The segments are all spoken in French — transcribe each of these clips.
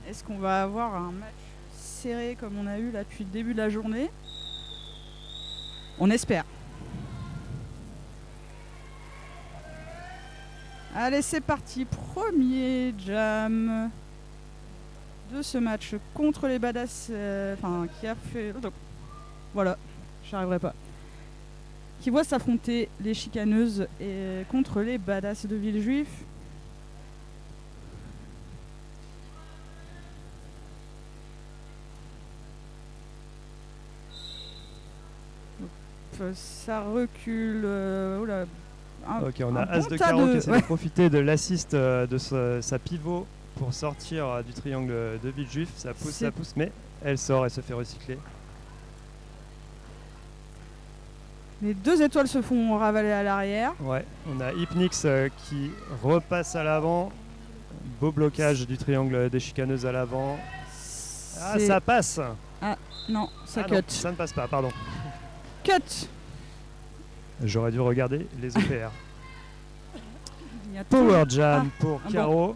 Est-ce qu'on va avoir un match serré comme on a eu là depuis le début de la journée? On espère. Allez, c'est parti. Premier jam de ce match contre les badass. Qui a fait. Voilà, j'arriverai pas. Qui voit s'affronter les chicaneuses contre les badass de Villejuif. Ça recule. Ok, on a As de carreau qui essaie de profiter de l'assist de sa pivot pour sortir du triangle de Villejuif. Ça pousse, mais elle sort et se fait recycler. Les 2 étoiles se font ravaler à l'arrière. Ouais, on a Hypnix qui repasse à l'avant. Beau blocage du triangle des chicaneuses à l'avant. Ah, ça passe. Ah, non, ça cut. Non, ça ne passe pas, pardon. Cut. J'aurais dû regarder les OPR. Power Jam pour Caro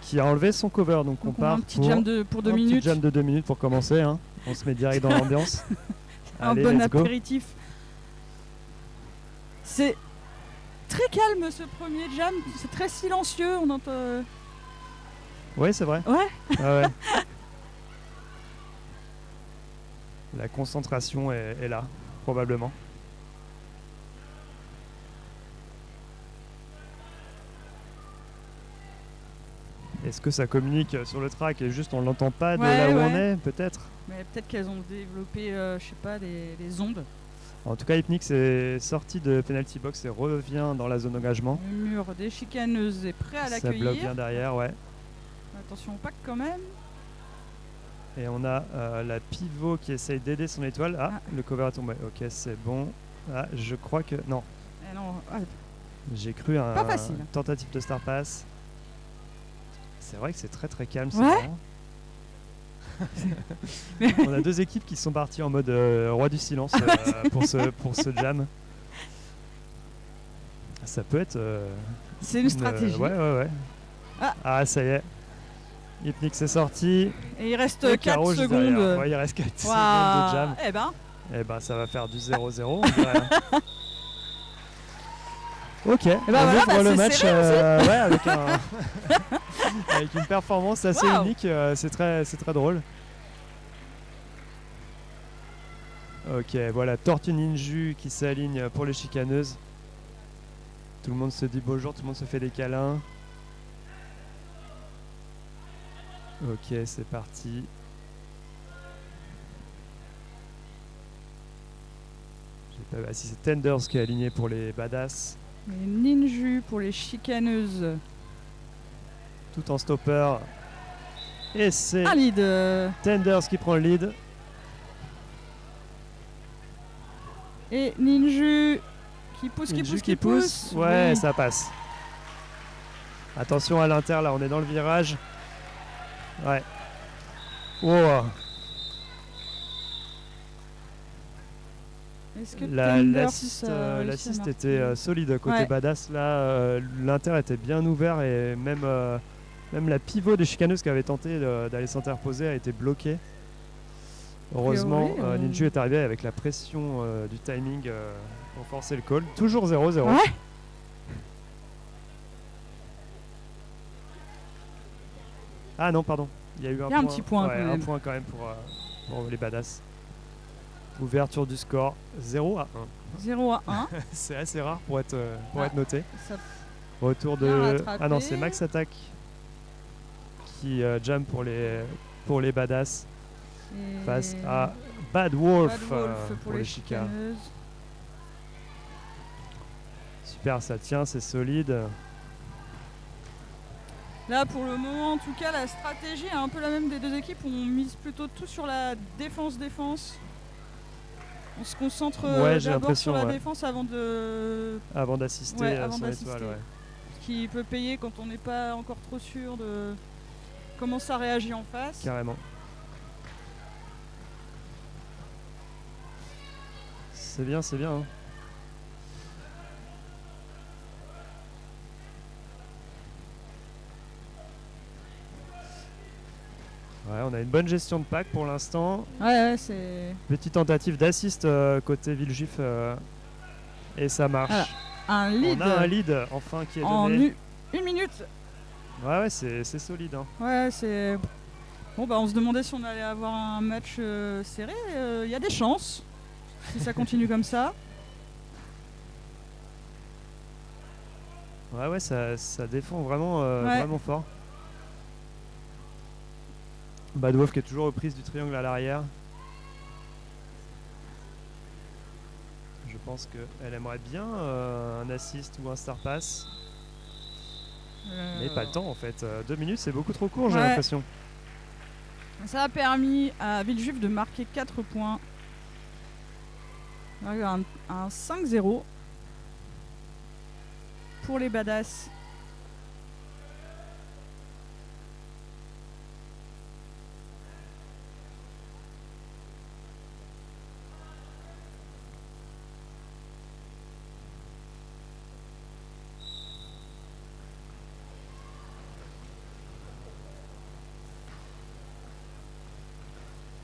qui a enlevé son cover. Donc on part un petit jam pour 2 minutes. Petit jam de 2 minutes pour commencer. Hein. On se met direct dans l'ambiance. Allez, bon apéritif. C'est très calme ce premier jam. C'est très silencieux. On entend... Oui, c'est vrai. Ouais. Ah ouais. La concentration est là, probablement. Est-ce que ça communique sur le track et juste on l'entend pas de là où on est, peut-être? Mais peut-être qu'elles ont développé, je sais pas, des ondes. En tout cas, Hypnix est sorti de penalty box et revient dans la zone engagement. Le mur des chicaneuses est prêt à l'accueillir. Ça bloque bien derrière, ouais. Attention au pack quand même. Et on a la pivot qui essaye d'aider son étoile. Ah, le cover a tombé. Ok, c'est bon. Ah, je crois que... Non. Non. J'ai cru à une tentative de star pass. C'est vrai que c'est très très calme. Ouais. On a 2 équipes qui sont parties en mode roi du silence pour ce jam. Ça peut être... c'est une stratégie. Ouais. Ah, ça y est. Hypnix est sorti. Et il reste 4 secondes. Ouais, il reste 4 secondes de jam. Eh ben, ça va faire du 0-0. On dirait. Ok, on ouvre le match avec, avec une performance assez unique. C'est très drôle. Ok, voilà, Tortue Ninju qui s'aligne pour les chicaneuses. Tout le monde se dit bonjour, tout le monde se fait des câlins. Ok, c'est parti. Si c'est Tenders qui est aligné pour les badass. Les Ninju pour les chicaneuses. Tout en stopper. Et c'est un lead. Tenders qui prend le lead. Et Ninju qui pousse. Ouais, ça passe. Attention à l'inter, là, on est dans le virage. Ouais. Wow. L'assist était solide côté badass. Là, l'inter était bien ouvert et même la pivot des chicaneuses qui avait tenté d'aller s'interposer a été bloquée. Heureusement, Ninju est arrivé avec la pression du timing pour forcer le call. Toujours 0-0. Ouais. Ah non, pardon. Il y a eu un petit point quand même. Un point quand même pour les badass. Ouverture du score 0-1. 0-1. C'est assez rare pour être noté. Retour de... Ah non, c'est Max Attack qui jam pour les badass. Et face à Bad Wolf pour les chicas. Super, ça tient, c'est solide. Là, pour le moment, en tout cas, la stratégie est un peu la même des 2 équipes. On mise plutôt tout sur la défense. On se concentre d'abord sur la défense avant d'assister son étoile. Ouais. Ce qui peut payer quand on n'est pas encore trop sûr de comment ça réagit en face. Carrément. C'est bien. Hein. Ouais, on a une bonne gestion de pack pour l'instant. Ouais, c'est... Petite tentative d'assist côté Villejuif et ça marche. Voilà. Un lead. On a un lead enfin qui est en donné. une minute. Ouais, c'est solide. Hein. Ouais, c'est... Bon, bah on se demandait si on allait avoir un match serré. Il y a des chances, si ça continue comme ça. Ouais, ça défend vraiment, vraiment fort. Bad Wolf qui est toujours reprise du triangle à l'arrière. Je pense qu'elle aimerait bien un assist ou un star pass. Mais pas le temps en fait. 2 minutes c'est beaucoup trop court, j'ai l'impression. Ça a permis à Villejuif de marquer 4 points. Un 5-0 pour les Badass.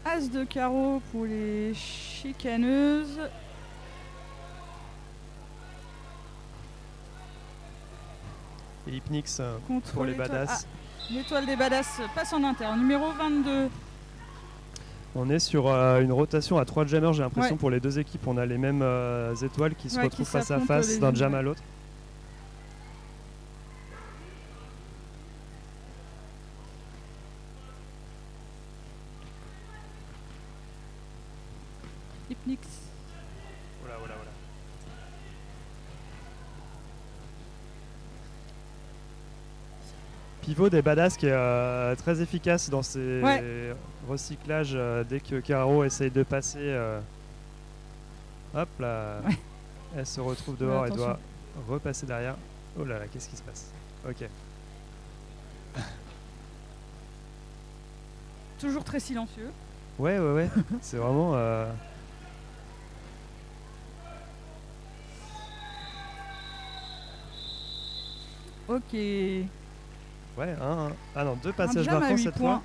As de carreau pour les chicaneuses. Et Hypnix contre pour les Badass. L'étoile des Badass passe en interne. Numéro 22. On est sur une rotation à 3 jammers, j'ai l'impression, pour les deux équipes. On a les mêmes étoiles qui se retrouvent face à face d'un jam à l'autre. Hypnix. Voilà. Pivot des Badass qui est très efficace dans ses recyclages dès que Caro essaye de passer. Hop là, elle se retrouve dehors et doit repasser derrière. Oh là là, qu'est-ce qui se passe? Ok. Toujours très silencieux. Ouais. C'est vraiment... Ok. Ouais, ah non, 2 passages marquants cette fois.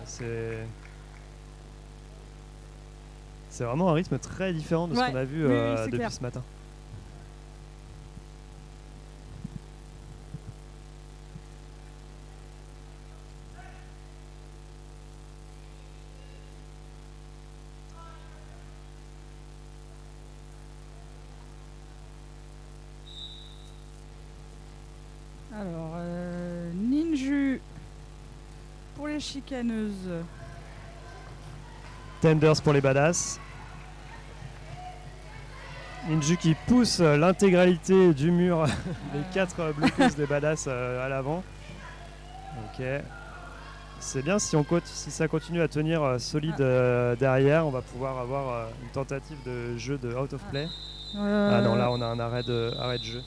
C'est vraiment un rythme très différent de ce qu'on a vu depuis ce matin. Alors, Ninju pour les chicaneuses. Tenders pour les Badass. Ninju qui pousse l'intégralité du mur, les 4 bloqueuses des Badass à l'avant. Ok. C'est bien si ça continue à tenir solide derrière, on va pouvoir avoir une tentative de jeu de out of play. Ah non, là on a un arrêt de jeu.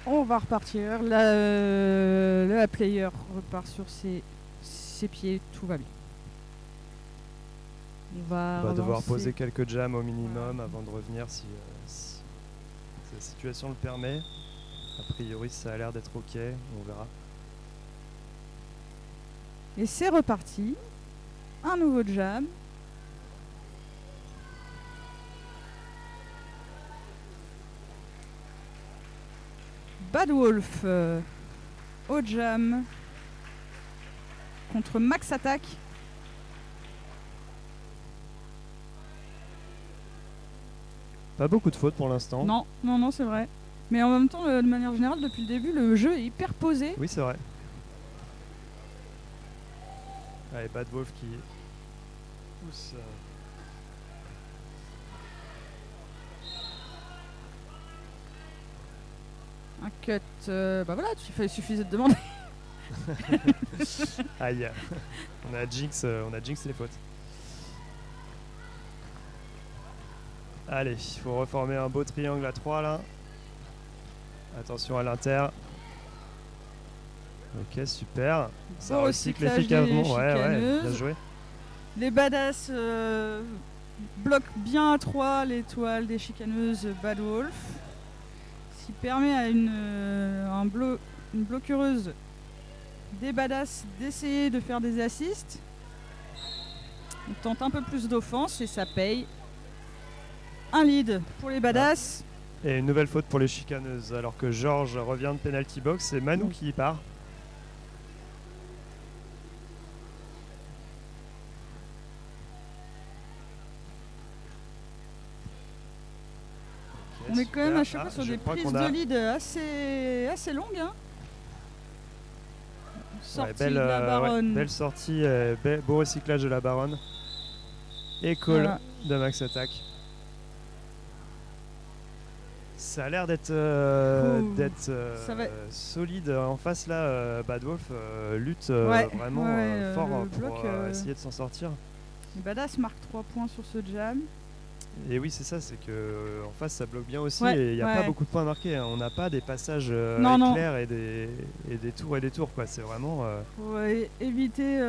On va repartir. La player repart sur ses pieds. Tout va bien. On va devoir poser quelques jams au minimum avant de revenir si la situation le permet. A priori, ça a l'air d'être ok. On verra. Et c'est reparti. Un nouveau jam. Bad Wolf au jam contre Max Attack. Pas beaucoup de fautes pour l'instant. Non, c'est vrai. Mais en même temps, de manière générale, depuis le début, le jeu est hyper posé. Oui, c'est vrai. Allez, Bad Wolf qui pousse. Un cut. Bah voilà, il suffisait de demander. Aïe. On a jinx les fautes. Allez, il faut reformer un beau triangle à 3 là. Attention à l'inter. Ok, super. Ça recycle efficacement. Ouais, bien joué. Les badass bloquent bien à 3 l'étoile des chicaneuses Bad Wolf. Ce qui permet à une bloqueuse des badass d'essayer de faire des assists. On tente un peu plus d'offense et ça paye. Un lead pour les badass. Et une nouvelle faute pour les chicaneuses, alors que Georges revient de penalty box, c'est Manu qui y part. On est quand même à chaque fois sur des prises de lead assez longues. Hein. Sortie de la Baronne. Belle sortie, beau recyclage de la Baronne. Et call de Max Attack. Ça a l'air d'être solide en face là. Bad Wolf lutte vraiment fort pour essayer de s'en sortir. Les badass marque 3 points sur ce jam. Et oui, c'est ça, c'est que en face ça bloque bien aussi et il n'y a pas beaucoup de points marqués. Hein. On n'a pas des passages éclairs et des tours quoi. C'est vraiment. Faut éviter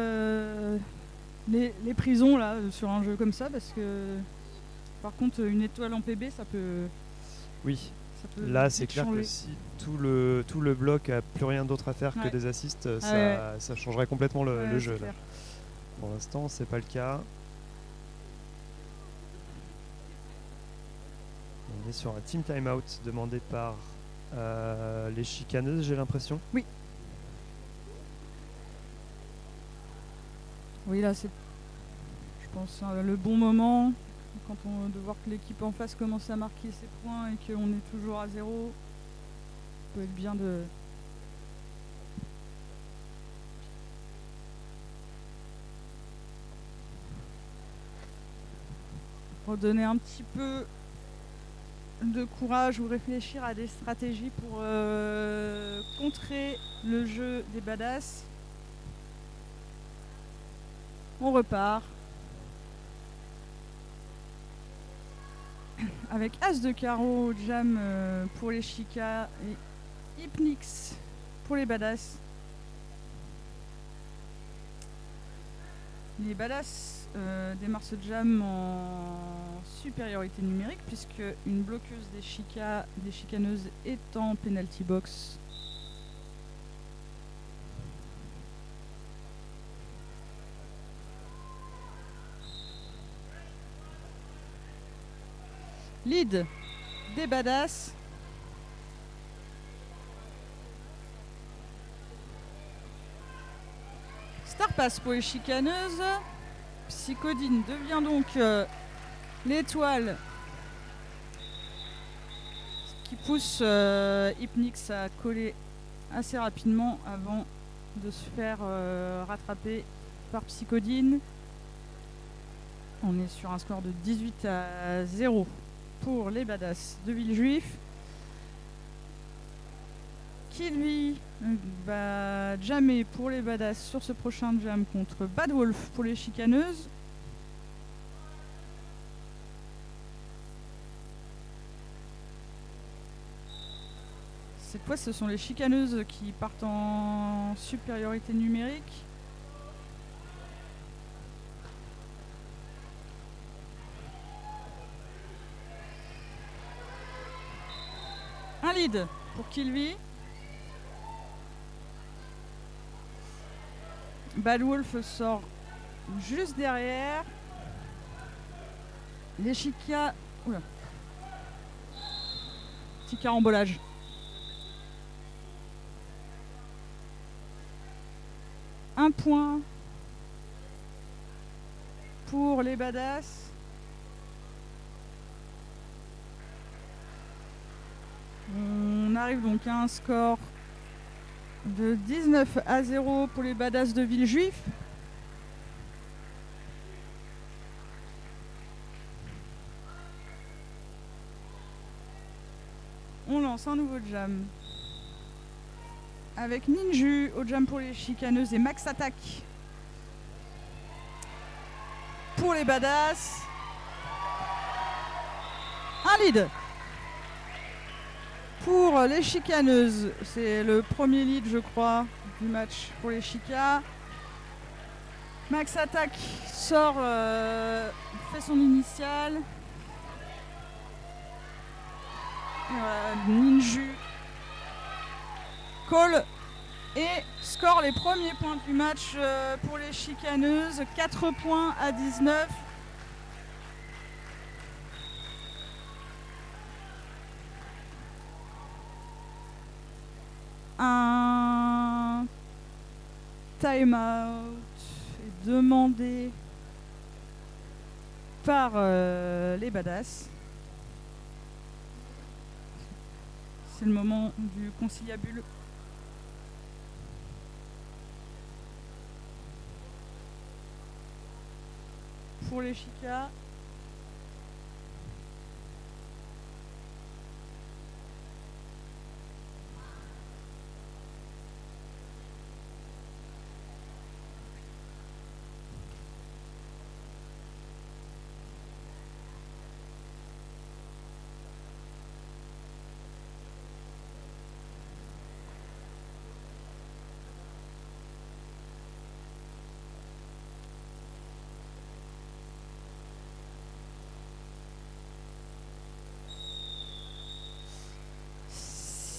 les prisons là sur un jeu comme ça parce que par contre une étoile en PB ça peut. Oui. Là, c'est clair que si tout le bloc a plus rien d'autre à faire que des assists, ça changerait complètement le jeu. Là. Pour l'instant, c'est pas le cas. On est sur un team timeout demandé par les chicaneuses, j'ai l'impression. Oui. Oui, là, c'est, je pense, le bon moment. Quand de voir que l'équipe en face commence à marquer ses points et qu'on est toujours à 0, ça peut être bien de... redonner un petit peu de courage ou réfléchir à des stratégies pour contrer le jeu des badass. On repart. Avec As de carreau, jam pour les chicas et Hypnix pour les badass. Les badass démarrent ce jam en supériorité numérique puisque une bloqueuse des chicaneuses est en penalty box. Lead des badass. Star pass pour les chicaneuses. Psychodine devient donc l'étoile qui pousse Hypnix à coller assez rapidement avant de se faire rattraper par Psychodine. On est sur un score de 18-0 pour les badass de Villejuif. Qui lui va jammer pour les badass sur ce prochain jam contre Bad Wolf pour les chicaneuses. Cette fois, ce sont les chicaneuses qui partent en supériorité numérique. Un lead pour Kilby. Bad Wolf sort juste derrière. Les chicas. Oula. Petit carambolage. Un point pour les badass. On arrive donc à un score de 19-0 pour les badass de Villejuif. lance un nouveau jam. Avec Ninju au jam pour les chicaneuses et Max Attack pour les badass. Un lead pour les chicaneuses. C'est le premier lead, je crois, du match pour les chicas. Max Attack sort, fait son initiale. Ninju call et score les premiers points du match pour les chicaneuses. 4 points à 19. Un time-out est demandé par les badass. C'est le moment du conciliabule. Pour les chicas.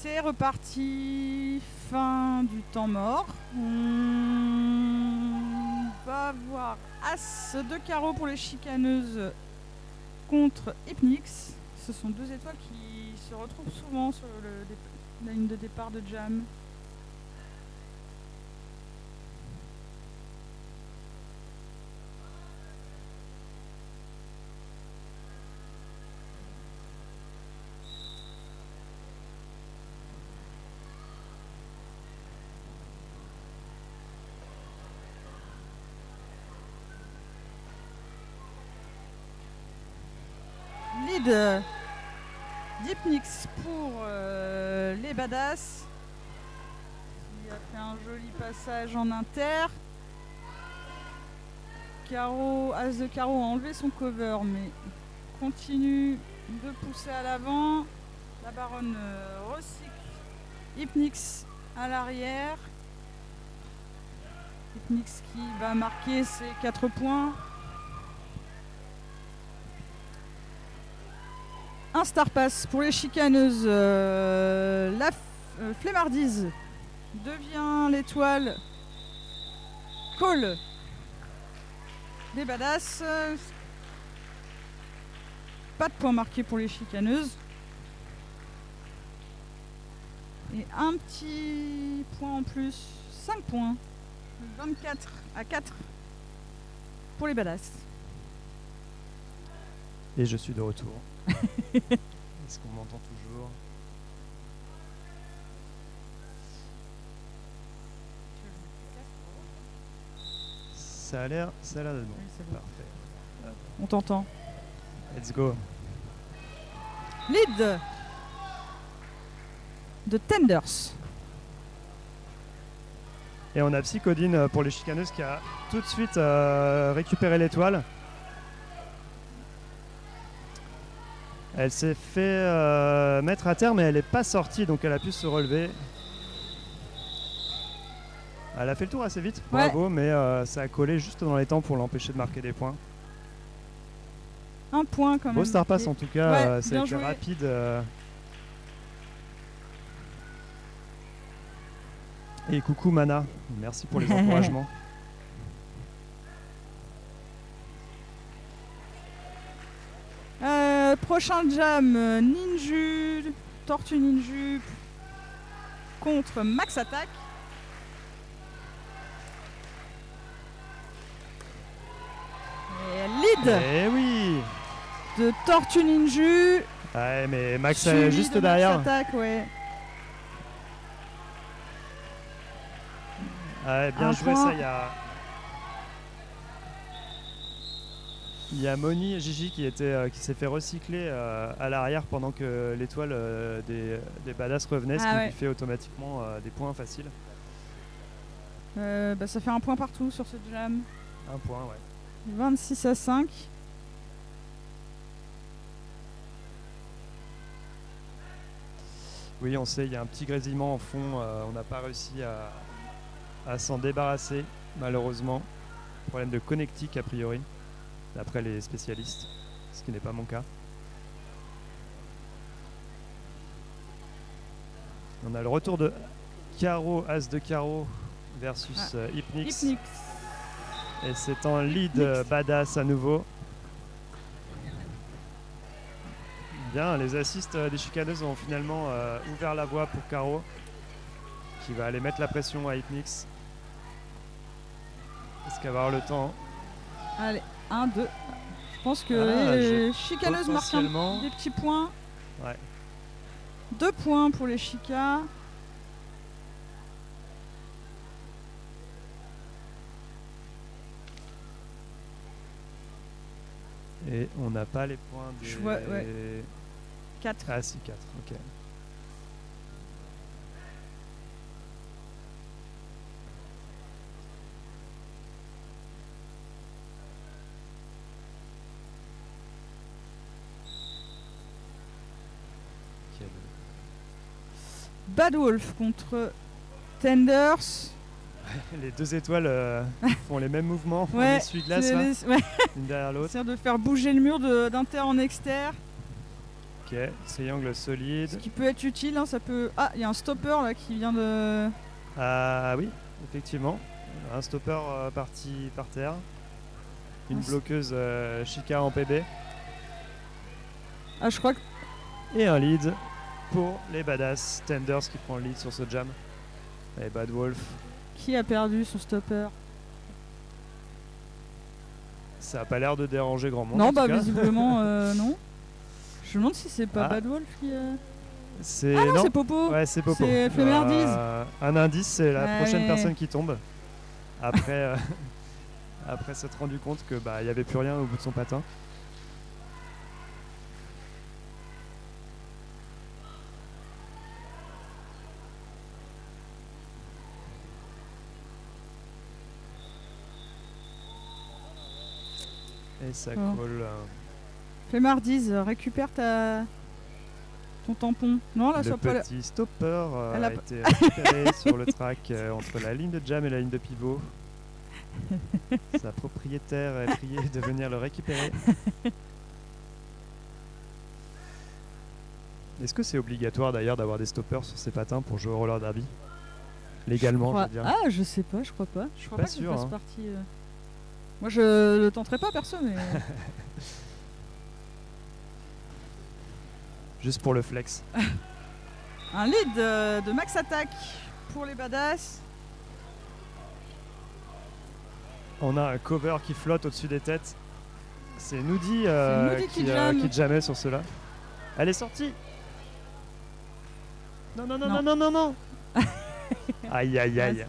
C'est reparti, fin du temps mort. On va voir As de carreau pour les chicaneuses contre Hypnix. Ce sont deux étoiles qui se retrouvent souvent sur la ligne de départ de jam. Lead d'Hypnix pour les badass. Il a fait un joli passage en inter. Carreau, As de carreau a enlevé son cover mais continue de pousser à l'avant. La baronne recycle Hypnix à l'arrière. Hypnix qui va marquer ses 4 points. Un star pass pour les chicaneuses. La flemmardise devient l'étoile call des badass. Pas de point marqué pour les chicaneuses. Et un petit point en plus. 5 points. 24 à 4 pour les badass. Et je suis de retour. Est-ce qu'on m'entend toujours? Ça a l'air d'être bon. Oui, c'est bon. Parfait. On t'entend. Let's go. Lead de Tenders. Et on a Psychodine pour les chicaneuses qui a tout de suite récupéré l'étoile. Elle s'est fait mettre à terre mais elle n'est pas sortie donc elle a pu se relever. Elle a fait le tour assez vite, bravo, mais ça a collé juste dans les temps pour l'empêcher de marquer des points. Un point quand même. Beau star pass en tout cas, Ouais, ça bien a été joué. rapide. Et coucou Mana, merci pour les encouragements. Prochain jam, Ninju, Tortue Ninju contre Max Attack. Et lead Eh oui. de Tortue Ninju. Ouais, mais Max suivi est juste de derrière. Max Attack, ouais. Ouais, bien Un joué point. ça, il y a... Il y a Moni et Gigi qui s'est fait recycler à l'arrière pendant que l'étoile des badass revenait, ce qui lui fait automatiquement des points faciles. Ça fait un point partout sur ce jam. Un point, ouais. 26-5. Oui, on sait, il y a un petit grésillement en fond. On n'a pas réussi à s'en débarrasser, malheureusement. Problème de connectique, a priori, d'après les spécialistes, ce qui n'est pas mon cas. On a le retour de carreau, as de carreau versus Hypnix. Et c'est en lead badass à nouveau. Bien, les assists des chicaneuses ont finalement ouvert la voie pour Caro, qui va aller mettre la pression à Hypnix. Est-ce qu'elle va avoir le temps? Allez, 1, 2. Je pense que les chicaneuses marquent des petits points. Ouais. 2 points pour les chicas. Et on n'a pas les points des... 4. Ah si, 4, ok. Bad Wolf contre Tenders. Les deux étoiles font les mêmes mouvements en essuie-glace, une derrière l'autre. C'est de faire bouger le mur d'inter en exter. Ok, triangle solide. Ce qui peut être utile, hein, ça peut... Ah, il y a un stopper là qui vient de... Ah oui, effectivement. Un stopper parti par terre. Une bloqueuse Chica en PB. Ah, je crois que... Et un lead pour les badass. Tenders qui prend le lead sur ce jam. Et Bad Wolf. Qui a perdu son stopper? Ça a pas l'air de déranger grand monde. Non, bah visiblement non. Je me demande si c'est pas Bad Wolf qui... Ah non, c'est Popo. Ouais, c'est Popo. C'est Flemerdise. Un indice, c'est la prochaine personne qui tombe. Après, après s'être rendu compte que il y avait plus rien au bout de son patin. Et ça colle. Flemardise, récupère ton tampon. Non, là, le petit stopper a été récupéré sur le track entre la ligne de jam et la ligne de pivot. Sa propriétaire est priée de venir le récupérer. Est-ce que c'est obligatoire d'ailleurs d'avoir des stoppers sur ses patins pour jouer au roller derby? Légalement, je veux dire. Ah, je sais pas, je crois pas. Je crois pas sûr, que ça fasse partie... Moi, je le tenterai pas, perso, mais... Juste pour le flex. Un lead de Max Attack pour les badass. On a un cover qui flotte au-dessus des têtes. C'est Noody qui jammait sur cela. Elle est sortie. Non, non, non, non, non, non, non. Aïe, aïe, aïe.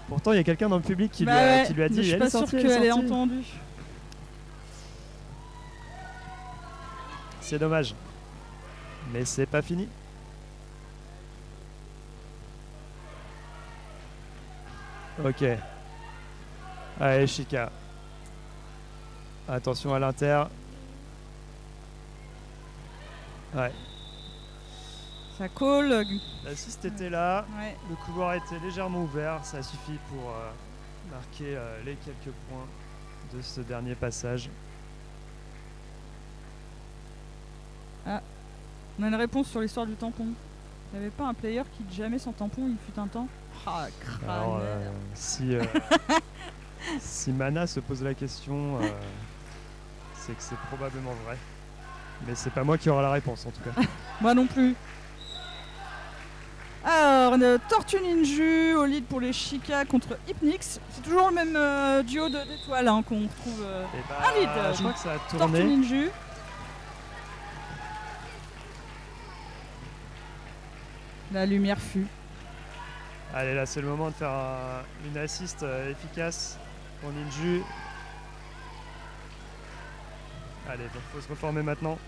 Pourtant, il y a quelqu'un dans le public qui lui a dit je suis pas sûre qu'elle ait entendu. C'est dommage. Mais c'est pas fini. Ok. Allez, Chica. Attention à l'inter. Ouais. Ça colle. L'assist était là. Ouais. Le couloir était légèrement ouvert. Ça suffit pour marquer les quelques points de ce dernier passage. Ah. On a une réponse sur l'histoire du tampon. Il n'y avait pas un player qui jammait sans tampon il fut un temps? Ah, alors, si Mana se pose la question, c'est que c'est probablement vrai. Mais c'est pas moi qui aura la réponse en tout cas. Moi non plus. Alors, Tortue Ninju au lead pour les Chica contre Hypnix. C'est toujours le même duo d'étoiles qu'on retrouve. Un lead. Je crois que ça a tourné. Tortue Ninju. La lumière fut. Allez, là c'est le moment de faire une assist efficace pour Ninju. Allez, donc faut se reformer maintenant.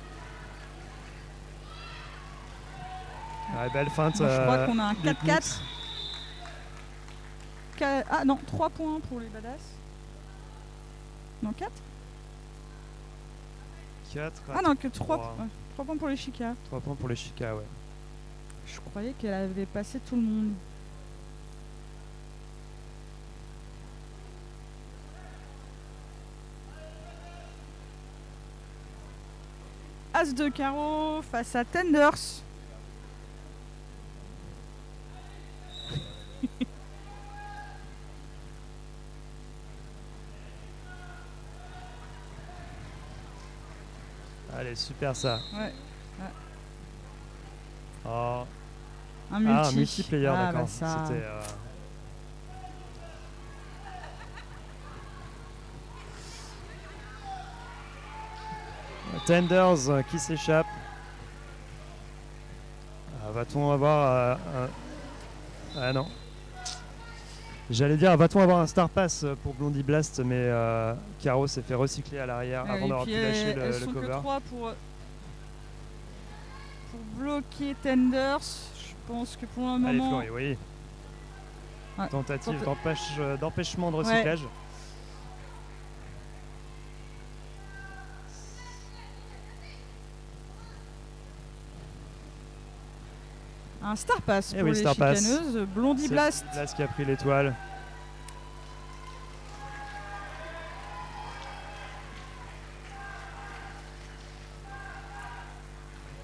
Ouais, belle feinte. Bon, je crois qu'on a un Lipnitz. 4-4. Ah non, 3 points pour les badass. Non, 4 4. Ah non, que 3 points pour les Chica. 3 points pour les Chica, ouais. Je croyais qu'elle avait passé tout le monde. As de carreau face à Tenders. Allez, super ça. Ouais. Oh. Un multiplayer, ah, d'accord. Bah ça... C'était. Tenders qui s'échappe. Va-t-on avoir Ah non. J'allais dire, va-t-on avoir un Star Pass pour Blondie Blast, mais Caro s'est fait recycler à l'arrière avant d'avoir pu lâcher le sont cover. Que 3 pour bloquer Tenders. Je pense que pour le moment... Allez Flory, oui. Ouais. Tentative d'empêchement de recyclage. Ouais. Un Star Pass pour les chicaneuses. Blondie Blast. Blast qui a pris l'étoile.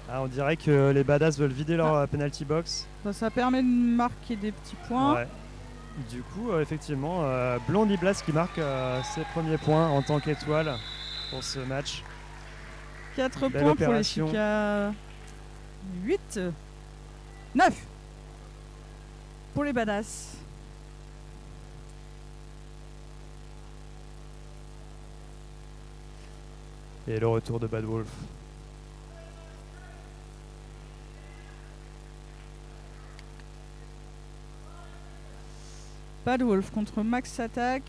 Ah, on dirait que les badass veulent vider leur penalty box. Ça permet de marquer des petits points. Ouais. Du coup, effectivement, Blondie Blast qui marque ses premiers points en tant qu'étoile pour ce match. 4 points pour les Chica. 8. 9 pour les badass. Et le retour de Bad Wolf. Bad Wolf contre Max Attack.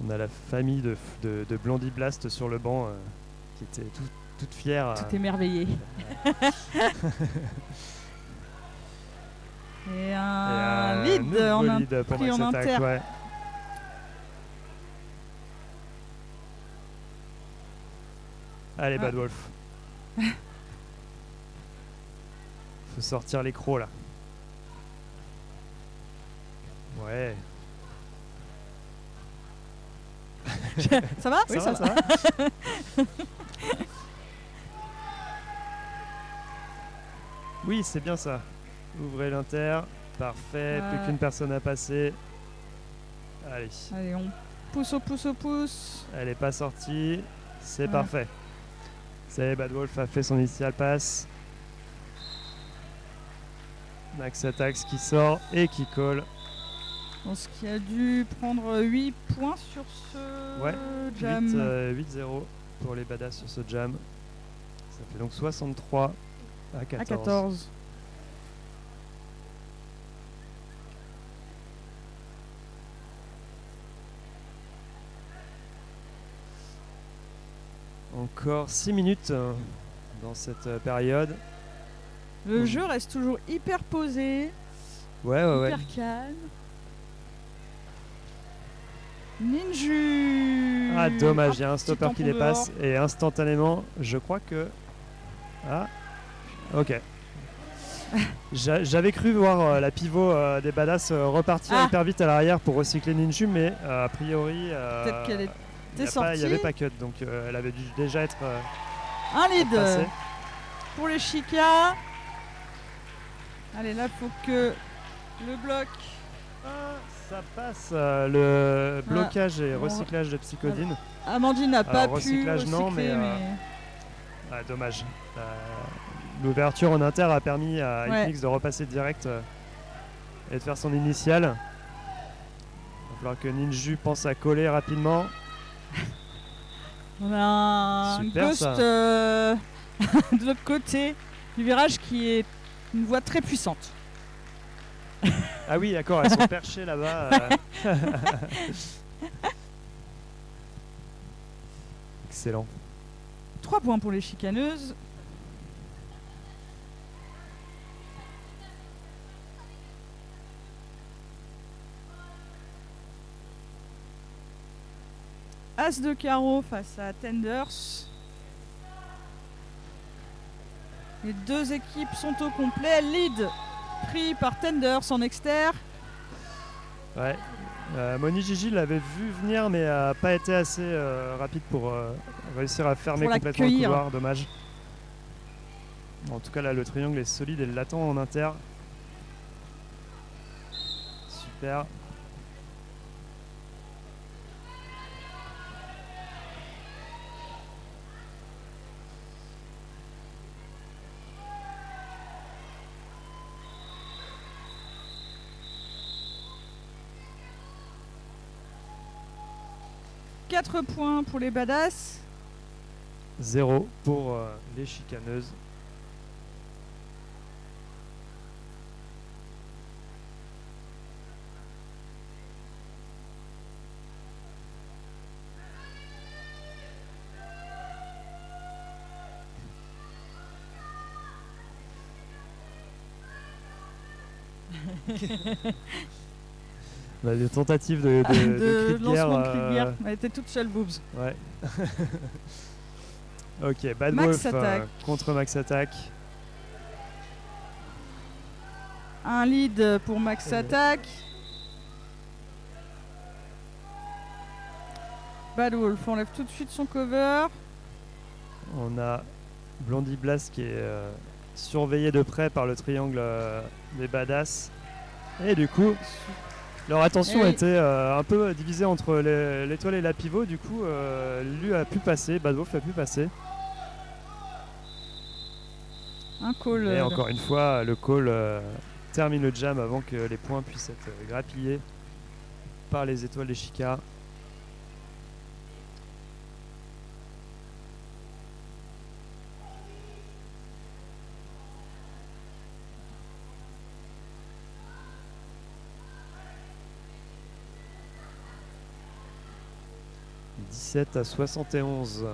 On a la famille de Blondie Blast sur le banc qui était toute fière. Tout émerveillé. Et un lead en inter. Ouais. Allez, Bad Wolf. Faut sortir les crocs là. Ouais. Ça va? Oui, ça va. Oui, c'est bien ça. Ouvrez l'inter. Parfait. Plus qu'une personne à passer. Allez. Allez, on pousse au pouce au pouce. Elle n'est pas sortie. C'est parfait. Ça y est, Bad Wolf a fait son initial pass. Max Attacks qui sort et qui colle. Je pense qu'il a dû prendre 8 points sur ce jam. 8-0 pour les badass sur ce jam. Ça fait donc 63 à 14. Encore 6 minutes dans cette période. Le jeu reste toujours hyper posé, hyper calme. Ninju. Ah dommage, il y a un stopper qui dépasse et instantanément, je crois que... Ah, ok. J'avais cru voir la pivot des badass repartir hyper vite à l'arrière pour recycler Ninju, mais a priori... peut-être qu'elle était sortie. Il n'y avait pas cut, donc elle avait dû déjà être... un lead pour les Chica. Allez, là, faut que le bloc... ça passe, le blocage et recyclage de Psychodine. Amandine n'a pas pu recyclage, non, mais... dommage. L'ouverture en inter a permis à Hitmix de repasser direct et de faire son initial. Il va falloir que Ninju pense à coller rapidement. On a un ghost de l'autre côté du virage qui est une voix très puissante. Ah oui, d'accord, elles sont perchées là-bas. Excellent. 3 points pour les chicaneuses. As de carreau face à Tenders. Les deux équipes sont au complet. Lead pris par Tenders en externe. Ouais. Moni Gigi l'avait vu venir mais n'a pas été assez rapide pour réussir à fermer Pour complètement le l'accueillir. couloir. Dommage. En tout cas là le triangle est solide et l'attend en inter. Super. « 4 points pour les badass. 0 pour les chicaneuses. Bah, des tentatives de cri de guerre. Lancement de cri de guerre. Elle était toute seule, Boobs. Ouais. Ok, Bad Max Wolf Attack. contre Max Attack. Un lead pour Max Attack. Bad Wolf enlève tout de suite son cover. On a Blondie Blast qui est surveillé de près par le triangle des badass. Et du coup, leur attention était un peu divisée entre l'étoile et la pivot. Du coup, lui a pu passer, Bad Wolf a pu passer. Un call. Et encore une fois, le call termine le jam avant que les points puissent être grappillés par les étoiles des Chica. « 17-71 ».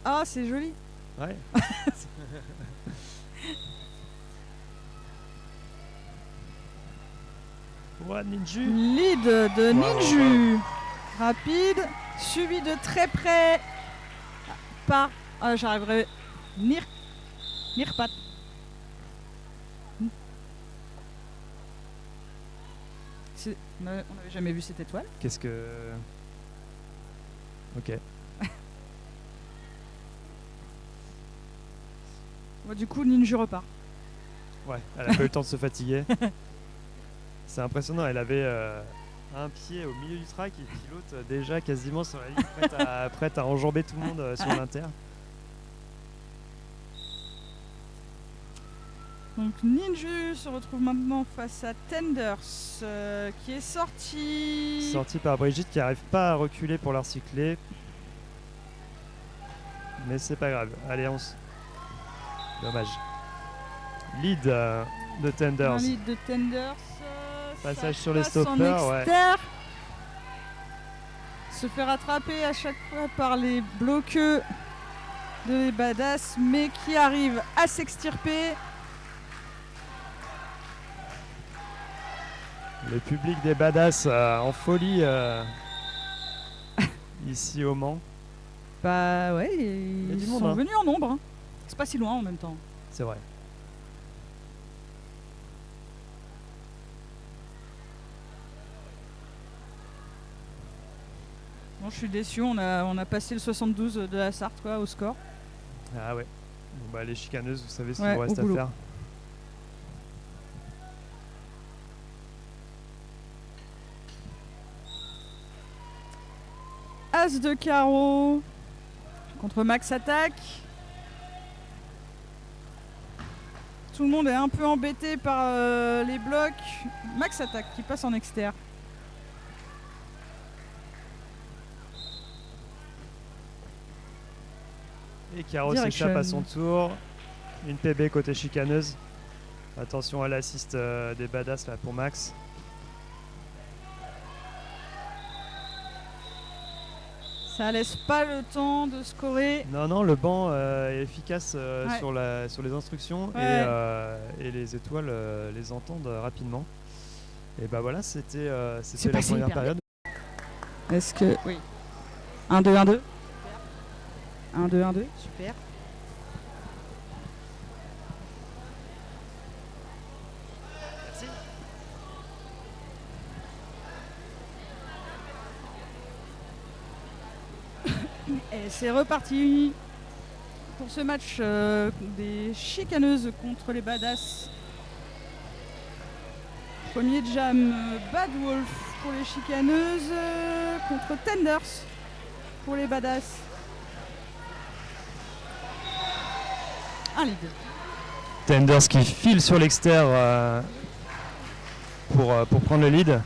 Ah, c'est joli. Ouais. Ouais, Ninju. Lead de Ninju. Rapide, suivi de très près par... Ah, j'arriverai... Nirpat. On n'avait jamais vu cette étoile. Qu'est-ce que... Ok. Bon, du coup, Ninju repart. Ouais, elle a pas eu le temps de se fatiguer. C'est impressionnant, elle avait un pied au milieu du track et puis l'autre déjà quasiment sur la ligne, prête à enjamber tout le monde sur l'inter. Donc Ninju se retrouve maintenant face à Tenders qui est sorti. Sorti par Brigitte qui n'arrive pas à reculer pour la recycler. Mais c'est pas grave. Allez, dommage. Lead de Tenders. Un lead de Tenders. Passage Ça sur les passe en stoppers, ouais. externe. Se fait rattraper à chaque fois par les bloqueux de badass, mais qui arrivent à s'extirper. Le public des badass en folie ici au Mans. Bah ouais, y a ils du monde, sont hein. venus en nombre. Hein. C'est pas si loin en même temps. C'est vrai. Bon, je suis déçu, on a passé le 72 de la Sarthe quoi, au score. Ah ouais. Bon, bah, les chicaneuses, vous savez ce qu'il Ouais, vous reste au à boulot. faire. As de carreau contre Max Attack. Tout le monde est un peu embêté par les blocs. Max Attack qui passe en externe. Et Caro Direction. s'échappe à son tour. Une PB côté chicaneuse. Attention à l'assist des badass là pour Max. Ça laisse pas le temps de scorer. Non, le banc est efficace Ouais. sur les instructions Ouais. et les étoiles les entendent rapidement. Et bah voilà, c'était C'est la passé première hyper période. Est-ce que... Oui. 1-2, 1-2. 1-2, 1-2. Super. Et c'est reparti pour ce match des chicaneuses contre les badass. Premier jam Bad Wolf pour les chicaneuses contre Tenders pour les badass. Un lead. Tenders qui file sur l'extérieur pour prendre le lead.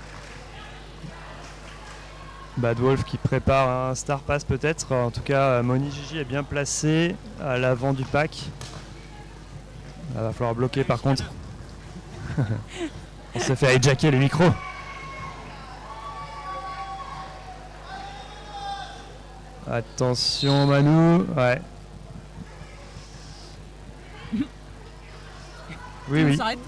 Bad Wolf qui prépare un star pass peut-être. En tout cas, Moni Gigi est bien placé à l'avant du pack. Il va falloir bloquer par contre. On se fait hijacker le micro. Attention Manu. Ouais. Oui, On oui. s'arrête.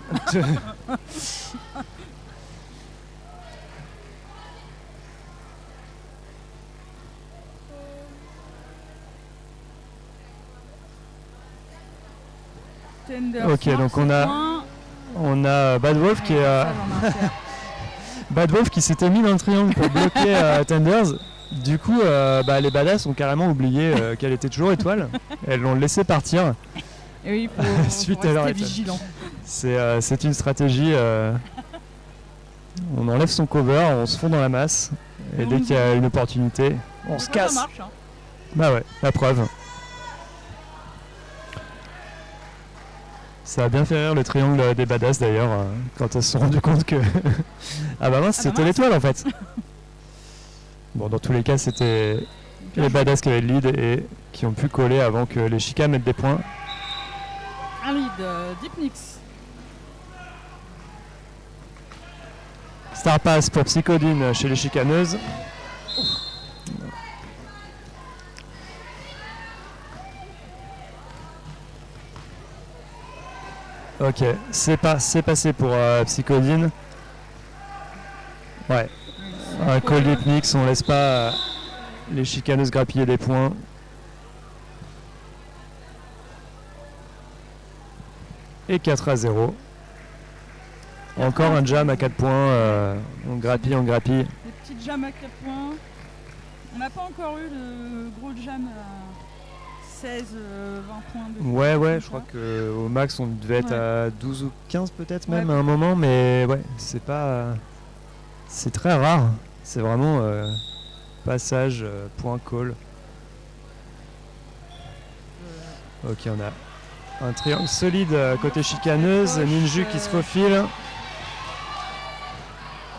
Tenders Ok, marque donc ce point. on a Bad Wolf qui est Ça, j'en ai un fier. Bad Wolf qui s'était mis dans le triangle pour bloquer Tenders. Du coup, les badass ont carrément oublié qu'elle était toujours étoile. Elles l'ont laissé partir. Et oui, Suite faut à leur rester étoile. vigilant. C'est une stratégie. On enlève son cover, on se fond dans la masse. Et dès qu'il y a une opportunité, on se Ça casse. marche, hein. Bah ouais, la preuve. Ça a bien fait rire le triangle des badass d'ailleurs, quand elles se sont rendues compte que. Ah bah mince, c'était mince. l'étoile en fait. Bon, dans tous les cas, c'était les badass qui avaient le lead et qui ont pu coller avant que les chicas mettent des points. Un lead, Deep Nix. Star Pass pour Psychodine chez les chicaneuses. Ok, c'est passé pour Psychodine. Ouais, un call Deep Nix, on laisse pas les chicaneuses grappiller des points. Et 4-0. Encore un jam à 4 points. On grappille. Des petites jams à 4 points. On n'a pas encore eu le gros jam à 16, 20 points. Ouais, je crois qu'au max on devait être à 12 ou 15 peut-être même Ouais. à un moment, mais ouais, c'est pas. C'est très rare. C'est vraiment passage, point call. Ok, on a un triangle solide côté chicaneuse. Ninju qui se faufile.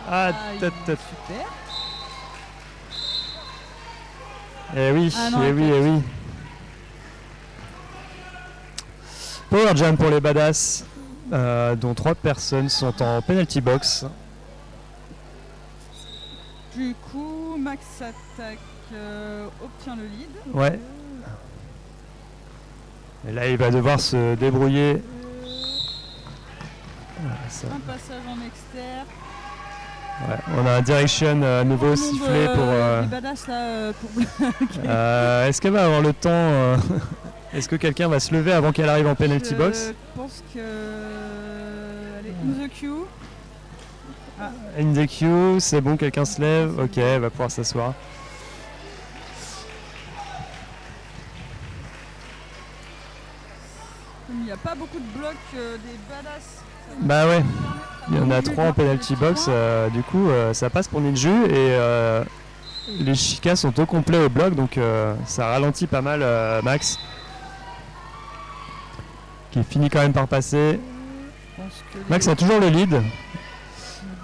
Ah, Super. Eh oui, Ah non, eh oui. Power jam pour les badass, dont 3 personnes sont en penalty box. Du coup, Max Attack obtient le lead. Ouais. Et là, il va devoir se débrouiller. Voilà, ça. Un passage en externe. Ouais, on a un direction à nouveau sifflé pour. Les badass là pour Est-ce qu'elle va avoir le temps Est-ce que quelqu'un va se lever avant qu'elle arrive en penalty box? Je pense que elle est in the queue. In the queue, c'est bon, quelqu'un se lève. Ok, elle va pouvoir s'asseoir. Comme il n'y a pas beaucoup de blocs des badass. Bah ouais, il y en a 3 en penalty box, du coup ça passe pour Ninju et les chicas sont au complet au bloc, donc ça ralentit pas mal Max, qui finit quand même par passer. Max a toujours le lead,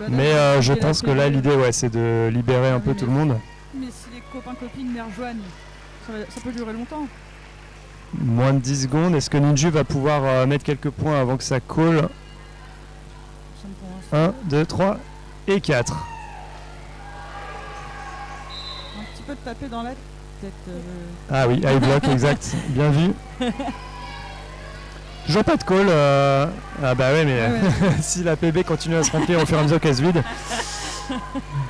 mais je pense que là l'idée c'est de libérer un peu tout le monde. Mais si les copains-copines les rejoignent, ça peut durer longtemps. Moins de 10 secondes, est-ce que Ninju va pouvoir mettre quelques points avant que ça call? 1, 2, 3 et 4. Un petit peu de taper dans la peut-être. Ah oui, high block, exact. Bien vu. Toujours pas de call. Ah bah ouais, mais si la PB continue à se remplir au fur et à mesure qu'elle se vide,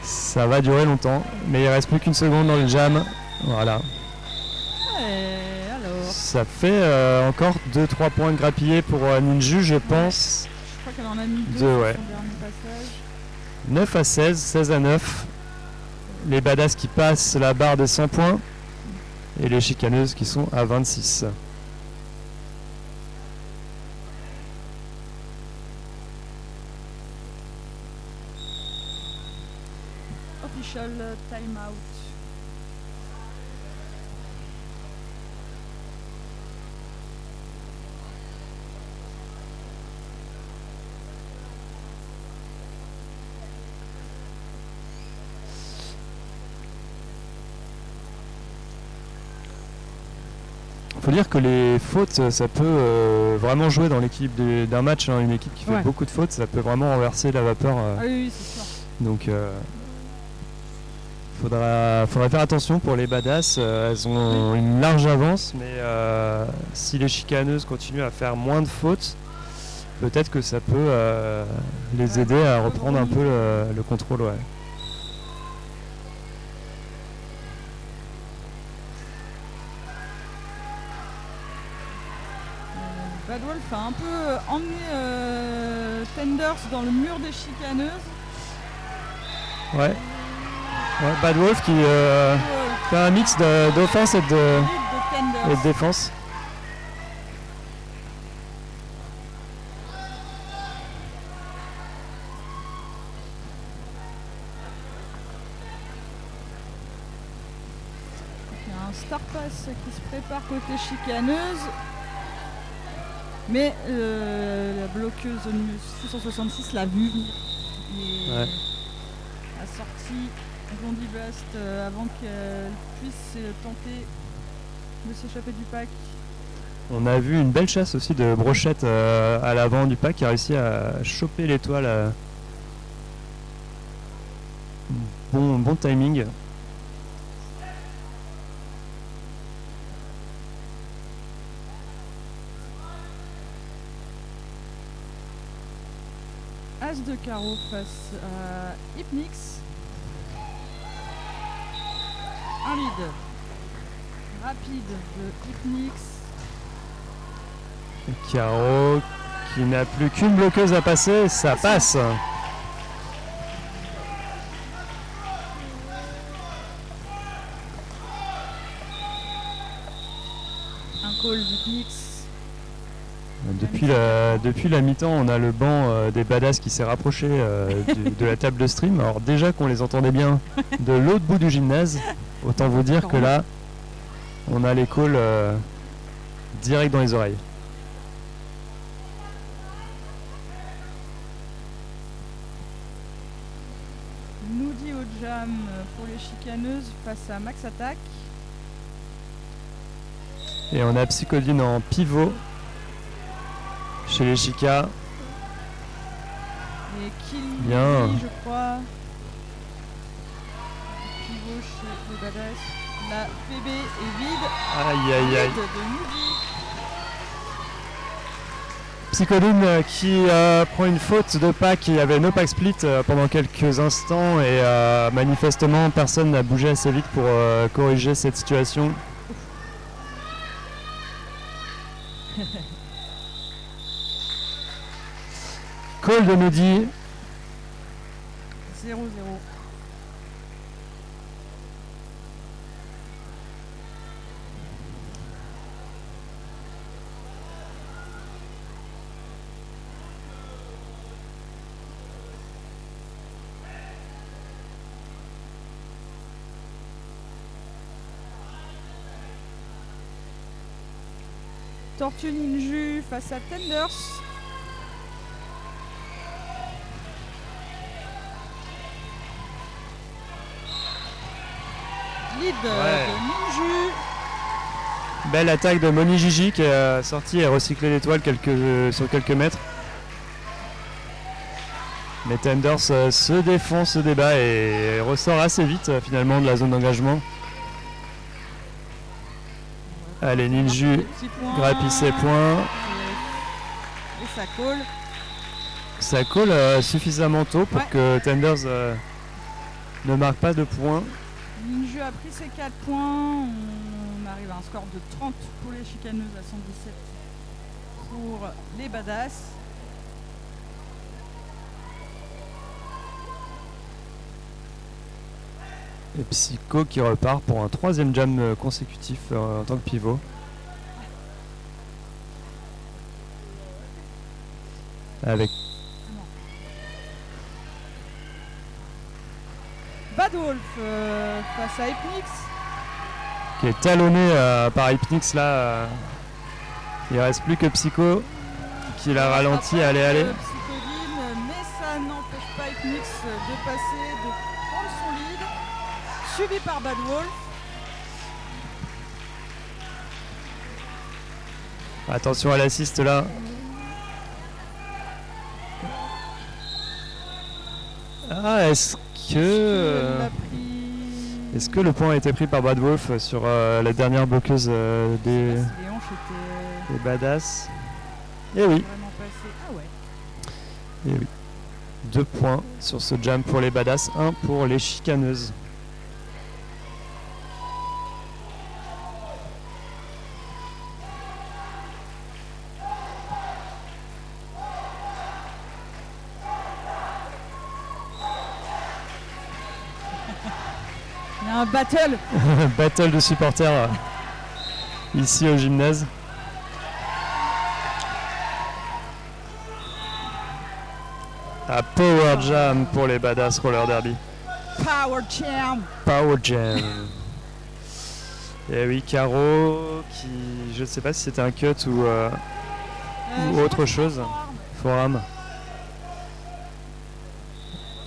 ça va durer longtemps. Mais il reste plus qu'une seconde dans le jam. Voilà. Et alors Ça fait encore 2-3 points grappillés pour Ninju, je pense. Je crois qu'elle en a mis 2 Deux, sur ouais. son dernier passage. 9 à 16, 16 à 9. Les badass qui passent la barre des 100 points. Et les chicaneuses qui sont à 26. Official timeout. Il faut dire que les fautes, ça peut vraiment jouer dans l'équilibre d'un match. Hein. Une équipe qui fait beaucoup de fautes, ça peut vraiment renverser la vapeur. Ah oui, c'est sûr. Donc, faudra faire attention pour les badass. Elles ont une large avance, mais si les chicaneuses continuent à faire moins de fautes, peut-être que ça peut les aider à reprendre un peu le contrôle. Ouais. Bad Wolf a un peu emmené Tenders dans le mur des chicaneuses. Ouais. Bad Wolf qui fait un mix d'offense et de défense. Il y a un Star Pass qui se prépare côté chicaneuse. Mais la bloqueuse 666 l'a vu venir. Et a sorti Blondie Bust avant qu'elle puisse tenter de s'échapper du pack. On a vu une belle chasse aussi de Brochette à l'avant du pack qui a réussi à choper l'étoile. Bon timing. As de carreau face à Hypnix. Un lead rapide de Hypnix. Carreau qui n'a plus qu'une bloqueuse à passer, ça passe. Un call d'Hypnix. Depuis la mi-temps, on a le banc des badass qui s'est rapproché de la table de stream. Alors déjà qu'on les entendait bien de l'autre bout du gymnase, autant vous dire que là, on a les calls direct dans les oreilles. Noody au jam pour les chicaneuses face à Max Attack. Et on a Psychodine en pivot chez les chicas. Et Kill bien. Je crois. Pivot chez les badass. La PB est vide. Aïe aïe aïe. De Noody. Psychodine qui prend une faute de pack. Il y avait no pack split pendant quelques instants et manifestement personne n'a bougé assez vite pour corriger cette situation. Call de Noody. 0-0. Tortue Ninju face à Tenders. Lead de Ninju. Belle attaque de Moni Gigi qui est sortie et recyclé l'étoile sur quelques mètres. Mais Tenders se défend, se débat et ressort assez vite finalement de la zone d'engagement. Allez, Ninju grappille ses points. Et ça colle. Ça colle suffisamment tôt pour que Tenders ne marque pas de points. Ninju a pris ses 4 points. On arrive à un score de 30 pour les chicaneuses à 117 pour les badass. Et Psycho qui repart pour un 3e jam consécutif en tant que pivot. Avec Bad Wolf face à Hypnix. Qui est talonné par Hypnix là. Il ne reste plus que Psycho qui l'a ralenti. Allez. Psychodine, mais ça n'empêche pas Hypnix de passer, de prendre son lead. Suivi par Bad Wolf. Attention à l'assist là. Ah, est-ce que le point a été pris par Bad Wolf sur la dernière bloqueuse des badass? Eh oui. Ah ouais. Eh oui. 2 points sur ce jam pour les badass, 1 pour les chicaneuses. Il y a un battle. Battle de supporters ici au gymnase. À Power Jam pour les badass roller derby. Power Jam. Power Jam. Et oui, Caro qui, je ne sais pas si c'était un cut ou autre chose. Forum.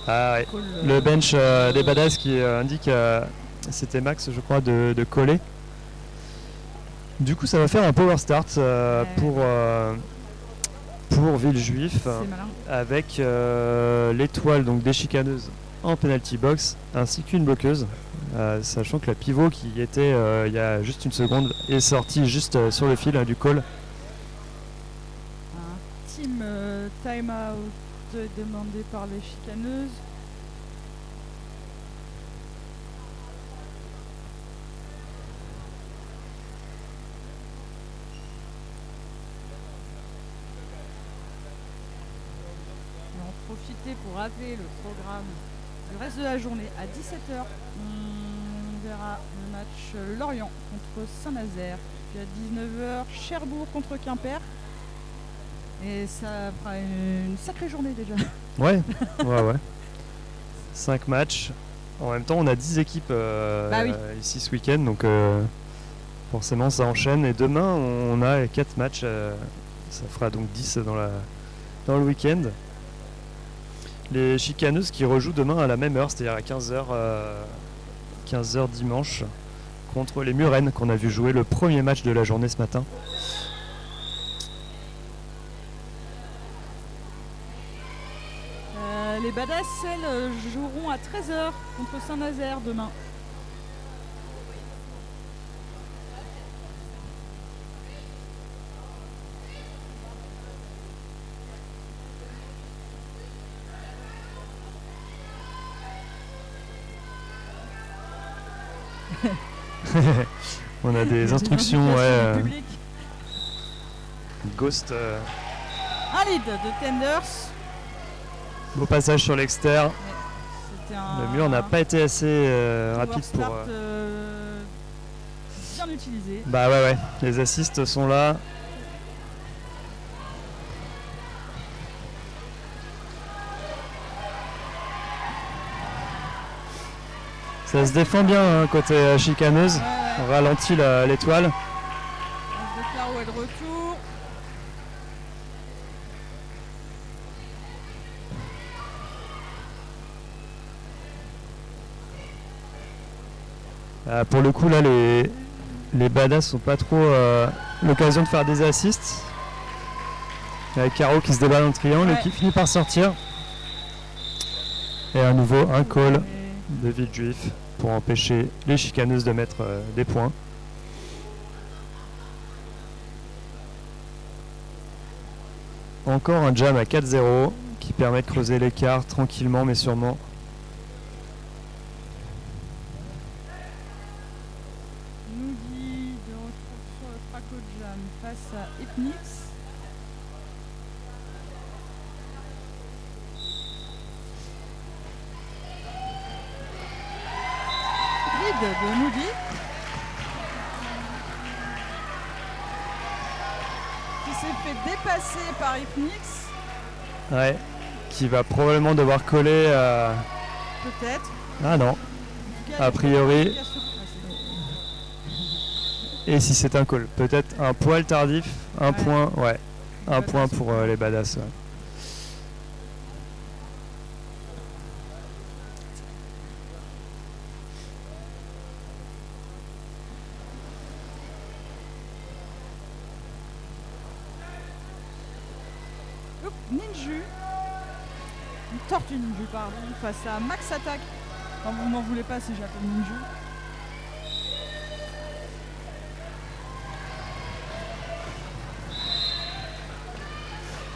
Ah ouais. Le bench des badass qui indique c'était max je crois de coller. Du coup ça va faire un power start pour Villejuif avec l'étoile donc des chicaneuses en penalty box ainsi qu'une bloqueuse, sachant que la pivot qui était il y a juste une seconde est sortie juste sur le fil du call. Un team time out demandé par les chicaneuses. Profiter pour rappeler le programme du reste de la journée à 17h. On verra le match Lorient contre Saint-Nazaire. Puis à 19h, Cherbourg contre Quimper. Et ça fera une sacrée journée déjà. Ouais. 5 matchs. En même temps, on a 10 équipes ici ce week-end, donc forcément ça enchaîne. Et demain, on a 4 matchs. Ça fera donc 10 dans le week-end. Les chicaneuses qui rejouent demain à la même heure, c'est-à-dire à 15h dimanche, contre les Murennes qu'on a vu jouer le premier match de la journée ce matin. Les badass, elles, joueront à 13h contre Saint-Nazaire demain. On a des instructions, Ghost. Un lead de Tenders. Beau passage sur l'extérieur. Le mur n'a pas été assez rapide pour. Bien utilisé. Bah ouais. Les assists sont là. Ça se défend bien côté chicaneuse. On ralentit l'étoile. Le carreau est de retour. Pour le coup là les badass sont pas trop l'occasion de faire des assists. Avec Caro qui se déballe en triangle et qui finit par sortir. Et à nouveau un call de Villejuif pour empêcher les chicaneuses de mettre des points. Encore un jam à 4-0 qui permet de creuser l'écart tranquillement mais sûrement. Nougui de retour sur le Fraco Jam face à Epnix. Lead de Nougui. Qui s'est fait dépasser par Epnix. Ouais, qui va probablement devoir coller à... Peut-être. Ah non, a priori. Et si c'est un call, peut-être un poil tardif, un point, ouais. Un point pour les badass. Ouais. Ninju. Une tortue Ninju, pardon, face à Max Attack. Enfin, vous m'en voulez pas si j'appelle Ninju.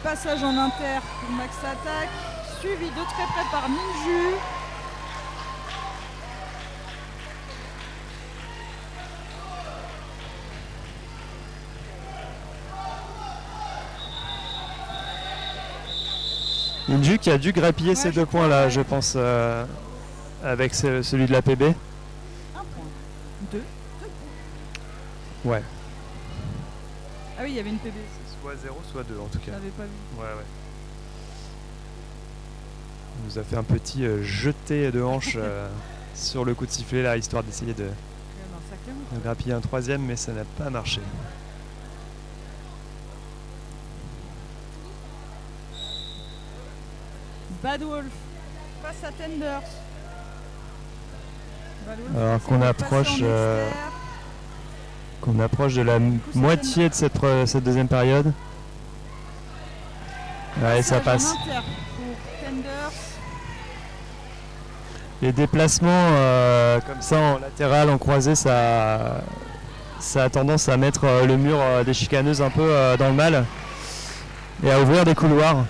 Passage en inter pour Max Attack, suivi de très près par Ninju. Ninju qui a dû grappiller ces 2 points là, je pense, avec celui de la PB. 1 point. 2. Ouais. Ah oui, il y avait une PB. Soit 0, soit 2 en tout cas. Je l'avais pas vu. Ouais. Il nous a fait un petit jeté de hanche sur le coup de sifflet là, histoire d'essayer de grappiller un 3e, mais ça n'a pas marché. Bad Wolf face à Tenders. Alors qu'on approche de la moitié de cette deuxième période. Ouais, ça passe. Les déplacements comme ça en latéral, en croisé, ça a tendance à mettre le mur des chicaneuses un peu dans le mal et à ouvrir des couloirs.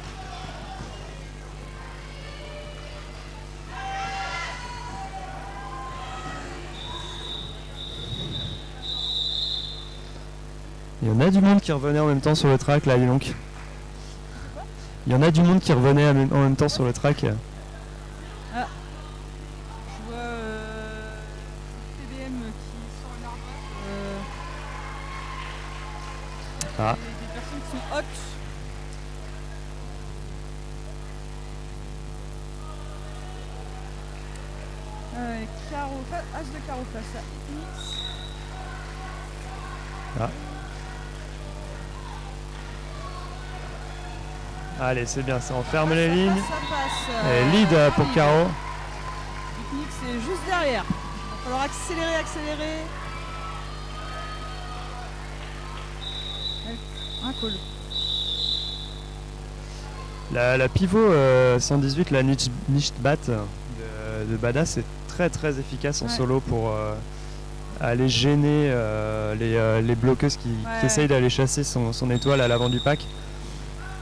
Il y en a du monde qui revenait en même temps sur le track là, dis donc. Il y en a du monde qui revenait en même temps sur le track. Ah. Je vois TBM qui sort une arbre. Ah. Des personnes qui sont hot. Carreau, As de carreau face à Epnix. Ah. Allez, c'est bien, ça enferme les lignes. Ça passe. Et lead pour Caro. Epnix est juste derrière. Il va falloir accélérer. Un call. La pivot 118, la Nichtbat de Badass est très efficace en solo pour aller gêner les bloqueuses qui essayent d'aller chasser son étoile à l'avant du pack.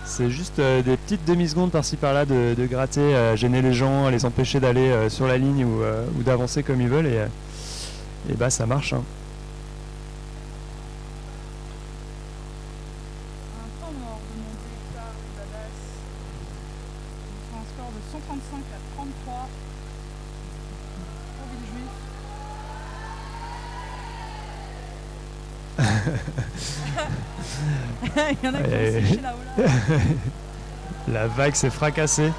C'est juste des petites demi-secondes par-ci par-là de gratter, gêner les gens, les empêcher d'aller sur la ligne ou d'avancer comme ils veulent et bah ça marche. Hein. Un temps mort de monter par Badass. Un score de 135 à 33 pour Villejuif. Il y en a qui ont séché là-haut là. La vague s'est fracassée.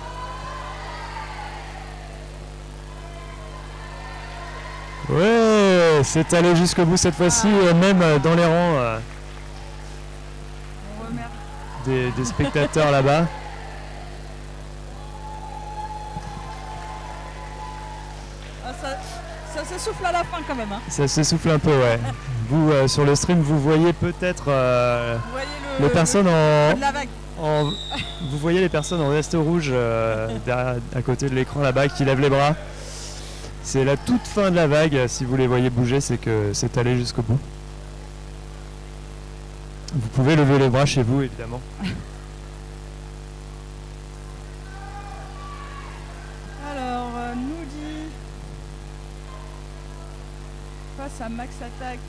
Ouais, c'est allé jusqu'au bout cette fois-ci, même dans les rangs des spectateurs là-bas. Ah, ça s'essouffle à la fin quand même. Hein. Ça s'essouffle un peu, ouais. Vous, sur le stream, vous voyez peut-être les personnes vous voyez les personnes en veste rouge à côté de l'écran là-bas qui lèvent les bras. C'est la toute fin de la vague. Si vous les voyez bouger, c'est que c'est allé jusqu'au bout. Vous pouvez lever les bras chez vous, évidemment. face à Max Attack.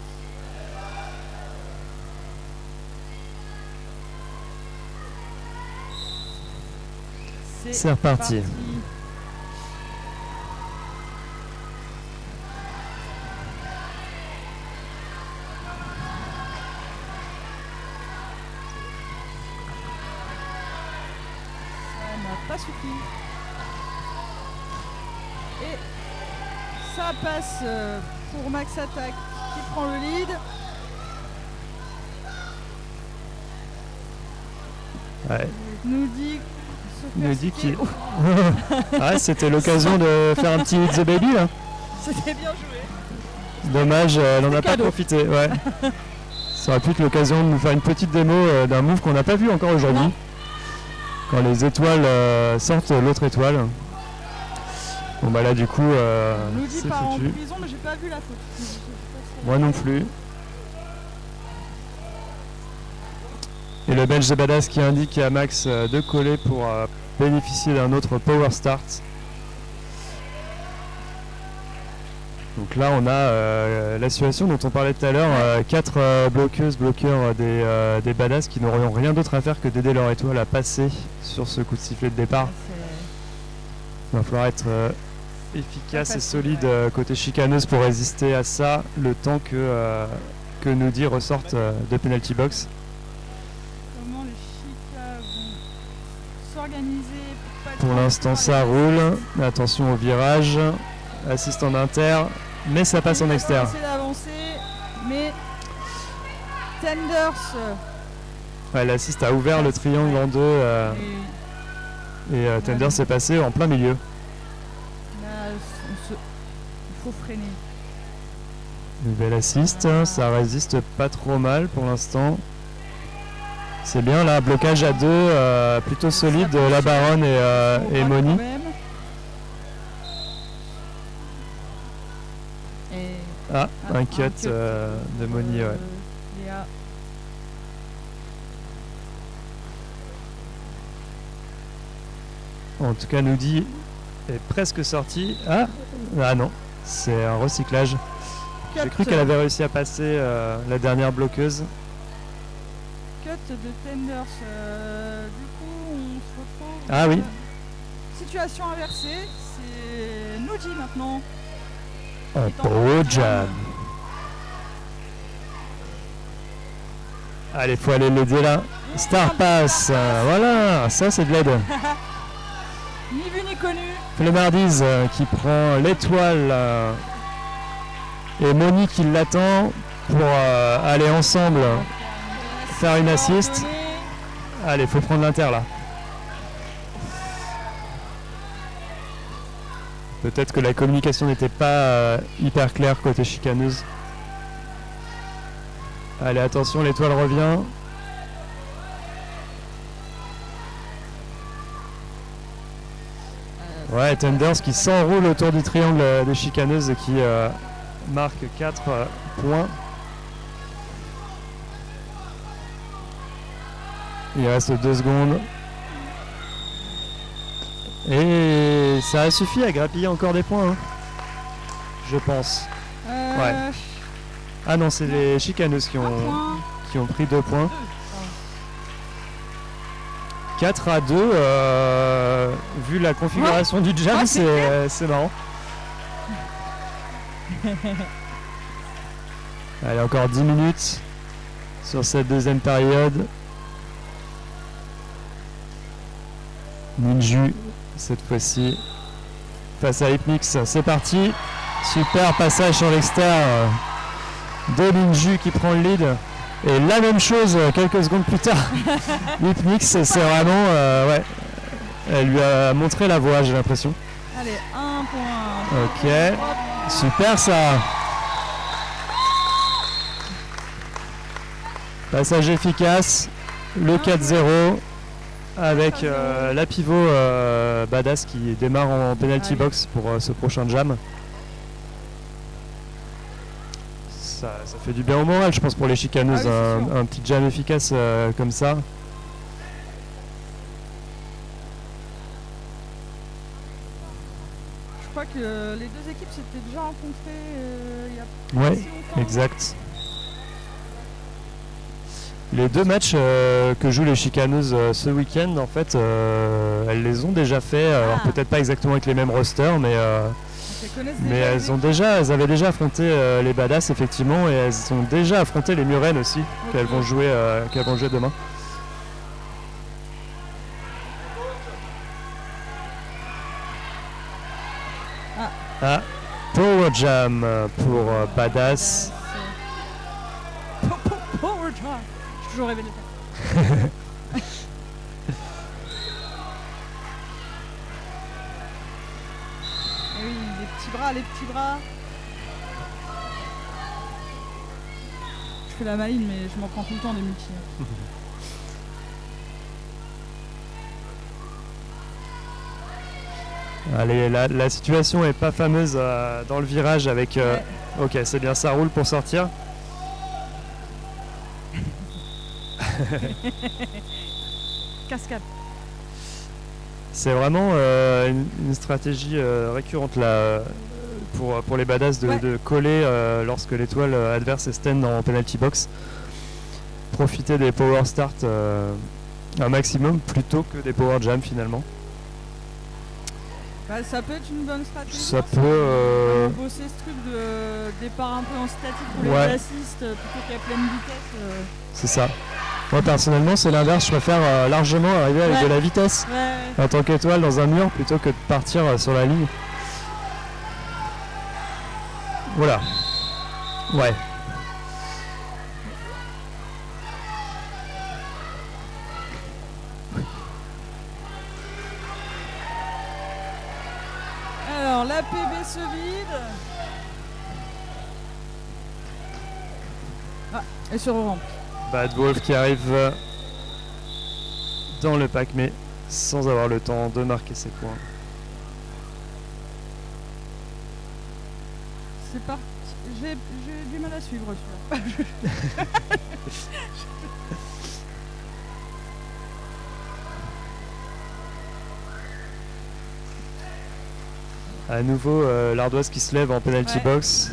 C'est reparti. Pas suffi. Et ça passe pour Max Attack qui prend le lead. Ouais. Nous dit qu'il... ouais, c'était l'occasion de faire un petit Hit the Baby là. C'était bien joué. Dommage, elle n'en a pas profité. Ouais. Ça aurait pu être l'occasion de nous faire une petite démo d'un move qu'on n'a pas vu encore aujourd'hui. Quand les étoiles sortent l'autre étoile. Bon bah là du coup c'est foutu. En prison, mais j'ai pas vu la faute. Moi non plus. Et le Belge de Badass qui indique à Max de coller pour bénéficier d'un autre power start. Donc là on a la situation dont on parlait tout à l'heure, 4 bloqueurs des Badass qui n'auront rien d'autre à faire que d'aider leur étoile à passer sur ce coup de sifflet de départ. Il va falloir être efficace et solide côté chicaneuse pour résister à ça le temps que Nudi ressorte de penalty box. Comment les Chicas vont s'organiser pour l'instant ça roule, attention au virage, assiste en inter, mais ça passe en externe. Il a d'avancer, mais Tenders. Ouais, l'assist a ouvert le triangle en deux et Tenders s'est passé en plein milieu. Là, il faut freiner. Nouvelle assist, ça résiste pas trop mal pour l'instant. C'est bien là, blocage à deux, plutôt solide, la Baronne et Moni. Un cut de Moni, ouais. Léa. En tout cas, Nudi est presque sorti. Ah non, c'est un recyclage. J'ai cru qu'elle avait réussi à passer la dernière bloqueuse. Cut de Tenders. Du coup, on se retrouve. Ah oui. Situation inversée. C'est Nudi maintenant. Beau jab. Allez, faut aller l'aider là. Star pass. Voilà, ça c'est de l'aide. Ni vu ni connu. Flemardise qui prend l'étoile et Moni qui l'attend pour aller ensemble faire une assist. Allez, faut prendre l'inter là. Peut-être que la communication n'était pas hyper claire côté chicaneuse. Allez, attention, l'étoile revient. Ouais, Tenders qui s'enroule autour du triangle des chicaneuses et qui marque 4 points. Il reste 2 secondes. Et ça a suffi à grappiller encore des points, hein, je pense. Ouais. Ah non, c'est les chicaneuses qui ont pris 2 points. 4 à 2, vu la configuration du jam, c'est marrant. Allez, encore 10 minutes sur cette deuxième période. Ninju, cette fois-ci, face à Hypnix, c'est parti. Super passage sur l'extérieur de Ninju qui prend le lead. Et la même chose quelques secondes plus tard. Hypnix, c'est vraiment... ouais, elle lui a montré la voie, j'ai l'impression. Allez, 1 point. Ok, super ça. Passage efficace, le 4-0 avec la pivot Badass qui démarre en penalty box pour ce prochain jam. Ça fait du bien au moral, je pense, pour les chicaneuses, un petit jam efficace comme ça. Je crois que les deux équipes s'étaient déjà rencontrées il y a pas Ouais, si longtemps. exact. Les deux matchs que jouent les Chicaneuses ce week-end, en fait, elles les ont déjà fait. Alors peut-être pas exactement avec les mêmes rosters, mais elles avaient déjà affronté les Badass effectivement, et elles ont déjà affronté les Murennes aussi, qu'elles vont jouer demain. Ah, Power Jam pour Badass. Power Jam. J'ai toujours rêvé de le faire. Et oui, les petits bras. Je fais la maline, mais je m'en prends tout le temps des multis. Allez, la situation est pas fameuse dans le virage avec... Ouais. Ok, c'est bien, ça roule pour sortir. Cascade. C'est vraiment une stratégie récurrente là, pour les Badass de coller lorsque l'étoile adverse est stand en penalty box. Profiter des power start un maximum plutôt que des power jam finalement. Bah, ça peut être une bonne stratégie. Ça peut bosser ce truc de départ un peu en statique pour les assistes plutôt qu'à pleine vitesse. C'est ça. Moi personnellement c'est l'inverse, je préfère largement arriver avec de la vitesse en tant qu'étoile dans un mur plutôt que de partir sur la ligne. Voilà. Ouais. Alors la PB se vide. Ah, et se re-remplit. Bad Wolf qui arrive dans le pack mais sans avoir le temps de marquer ses points. C'est parti. J'ai du mal à suivre celui-là. À nouveau l'Ardoise qui se lève en penalty box.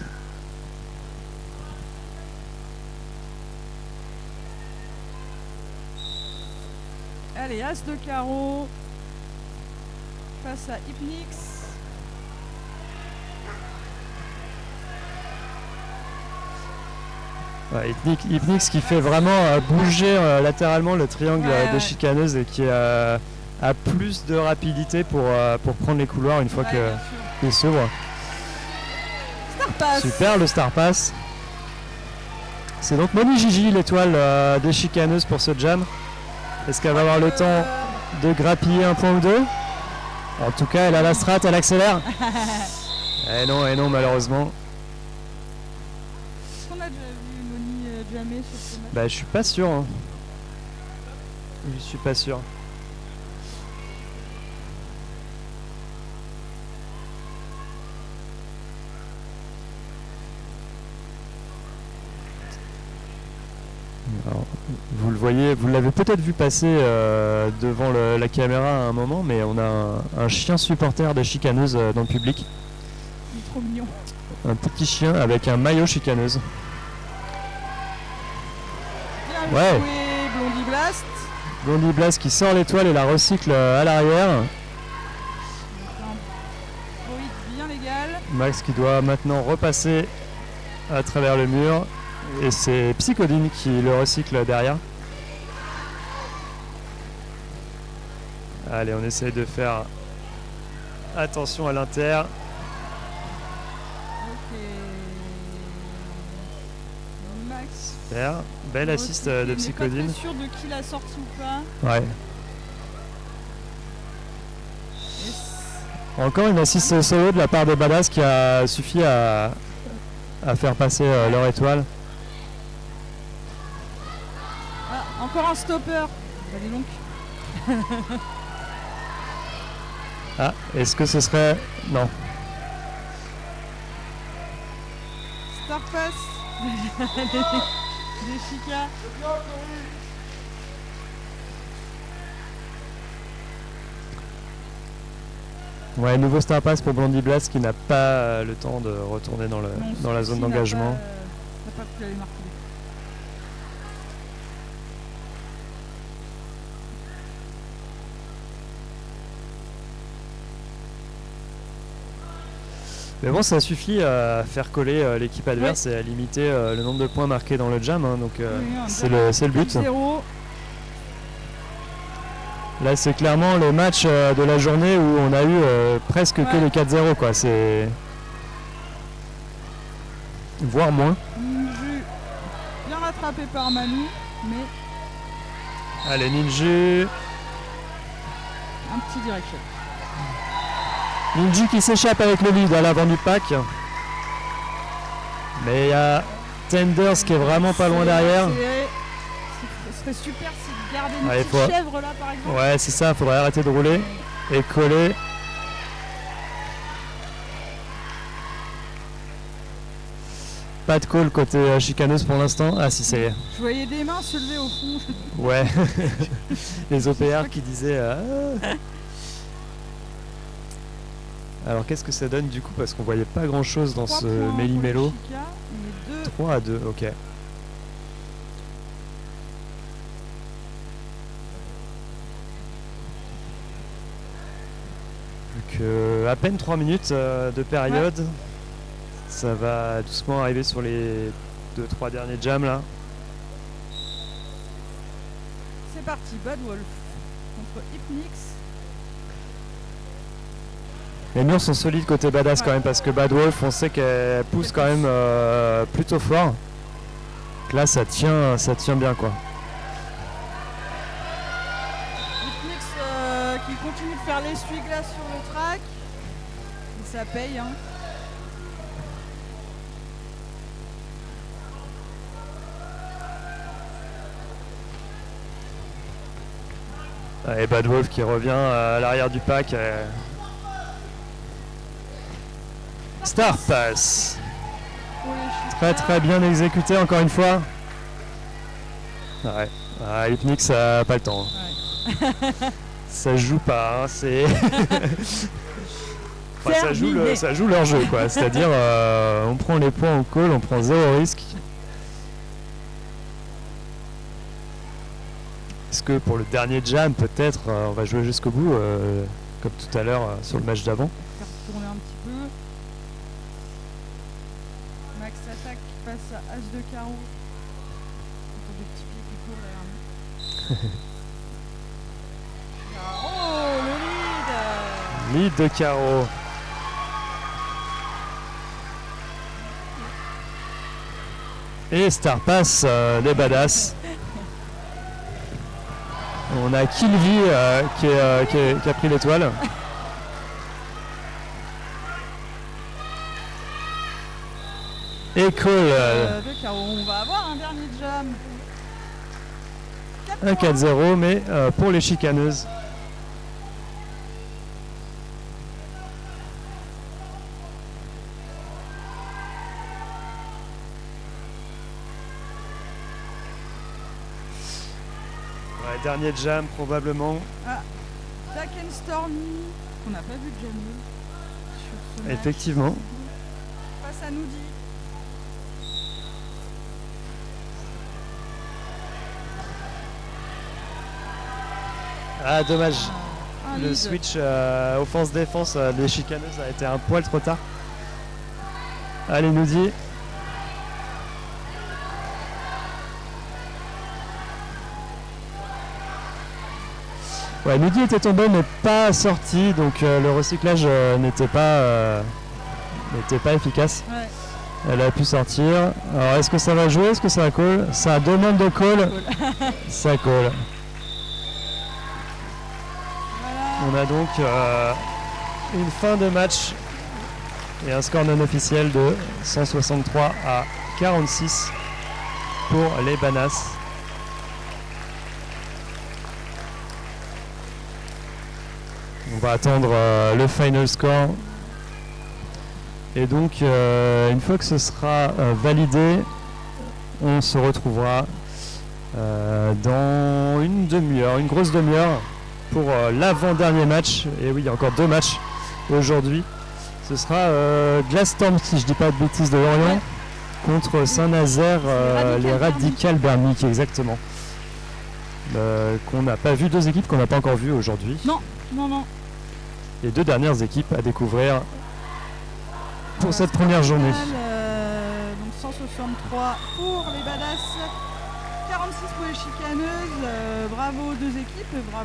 Allez, As de carreau face à Hypnix. Hypnix qui fait vraiment bouger latéralement le triangle des chicaneuses et qui a plus de rapidité pour prendre les couloirs une fois qu'il s'ouvre. Star Pass. Super le Star Pass. C'est donc Moni Gigi l'étoile des chicaneuses pour ce jam. Est-ce qu'elle va avoir le temps de grappiller un point ou deux? En tout cas elle a la strat, elle accélère. Et non malheureusement. Est-ce qu'on a déjà vu Moni jammer sur ce match? Bah je suis pas sûr. Hein. Je suis pas sûr. Alors, vous le voyez, vous l'avez peut-être vu passer devant la caméra à un moment, mais on a un chien supporter des chicaneuses dans le public. Il est trop mignon. Un petit chien avec un maillot chicaneuse. Bien joué, Blondie Blast. Blondie Blast qui sort l'étoile et la recycle à l'arrière. Oui, bien légal. Max qui doit maintenant repasser à travers le mur. Et c'est Psychodine qui le recycle derrière. Allez, on essaye de faire attention à l'inter. Ok. Max. Super. Belle assist de Psychodine. Pas très sûr de qui l'a sorti ou pas. Ouais. Encore une assist solo de la part des Badass qui a suffi à faire passer leur étoile. Ah, encore un stopper. Bah dis donc. Ah, est-ce que ce serait... Non. Star Pass. Des chicas. Ouais, nouveau Star Pass pour Blondie Blast qui n'a pas le temps de retourner dans la zone d'engagement. N'a pas pu aller marquer. Mais bon, ça suffit à faire coller l'équipe adverse et à limiter le nombre de points marqués dans le jam. Hein, donc c'est le but. 0. Là, c'est clairement le match de la journée où on a eu presque que les 4-0, quoi. C'est voire moins. Ninju bien rattrapé par Manu, mais allez, Ninju. Un petit direct shot. Ninju qui s'échappe avec le lead à l'avant du pack. Mais il y a Tenders qui est vraiment pas loin derrière. Ce serait super si de garder une petite chèvre là par exemple. Ouais, c'est ça, faudrait arrêter de rouler et coller. Pas de call côté chicaneuse pour l'instant. Ah si, ça y est. Je voyais des mains se lever au fond. Ouais. Les OPR qui disaient... Alors qu'est-ce que ça donne du coup, parce qu'on voyait pas grand chose dans ce méli-mélo. 3-2, ok. Plus que à peine 3 minutes de période. Ça va doucement arriver sur les 2-3 derniers jams là. C'est parti, Bad Wolf contre Hypnix. Les murs sont solides côté Badass quand même, parce que Bad Wolf, on sait qu'elle pousse quand même plutôt fort. Donc là, ça tient bien quoi. Hypnix qui continue de faire l'essuie-glace sur le track. Et ça paye, hein. Et Bad Wolf qui revient à l'arrière du pack. Star Pass. Très très bien exécuté encore une fois. Ouais. Ah, Hypnix ça a pas le temps. Hein. Ouais. Ça joue pas. Hein, c'est. Enfin, ça joue leur jeu quoi. C'est-à-dire on prend les points en call, on prend 0 risque. Est-ce que pour le dernier jam peut-être on va jouer jusqu'au bout comme tout à l'heure sur le match d'avant. Faire tourner un petit peu. Max attaque face à As de carreau. Des petits pieds qui courent derrière nous. Oh, le lead. Lead de carreau. Et Star Pass les Badass. On a Killvi qui a pris l'étoile. Et Cole. On va avoir un dernier jam. 1-4-0, mais pour les chicaneuses. Ouais, dernier jam probablement. Ah, Jack and Stormy, qu'on n'a pas vu de jammer sur ce match. Effectivement. Face à Noudi. Ah, dommage. Le switch offense-défense des chicaneuses a été un poil trop tard. Allez, Noudi. Ouais, Noudi était tombé mais pas sorti, donc le recyclage n'était pas efficace. Ouais. Elle a pu sortir. Alors est-ce que ça va jouer? Est-ce que ça call? Ça demande de call. Ça call. On a donc une fin de match et un score non officiel de 163 à 46 pour les Badass. On va attendre le final score. Et donc, une fois que ce sera validé, on se retrouvera dans une demi-heure, une grosse demi-heure pour l'avant-dernier match. Et oui, il y a encore 2 matchs aujourd'hui. Ce sera Glasstorm, si je dis pas de bêtises, de Lorient, contre Saint-Nazaire, les Radical Bernic, exactement. Qu'on n'a pas vu, 2 équipes qu'on n'a pas encore vues aujourd'hui. Non, non, non. Les 2 dernières équipes à découvrir pour cette première journée. Donc 163 pour les Badass, 46 pour les Chicaneuses. Bravo aux 2 équipes, bravo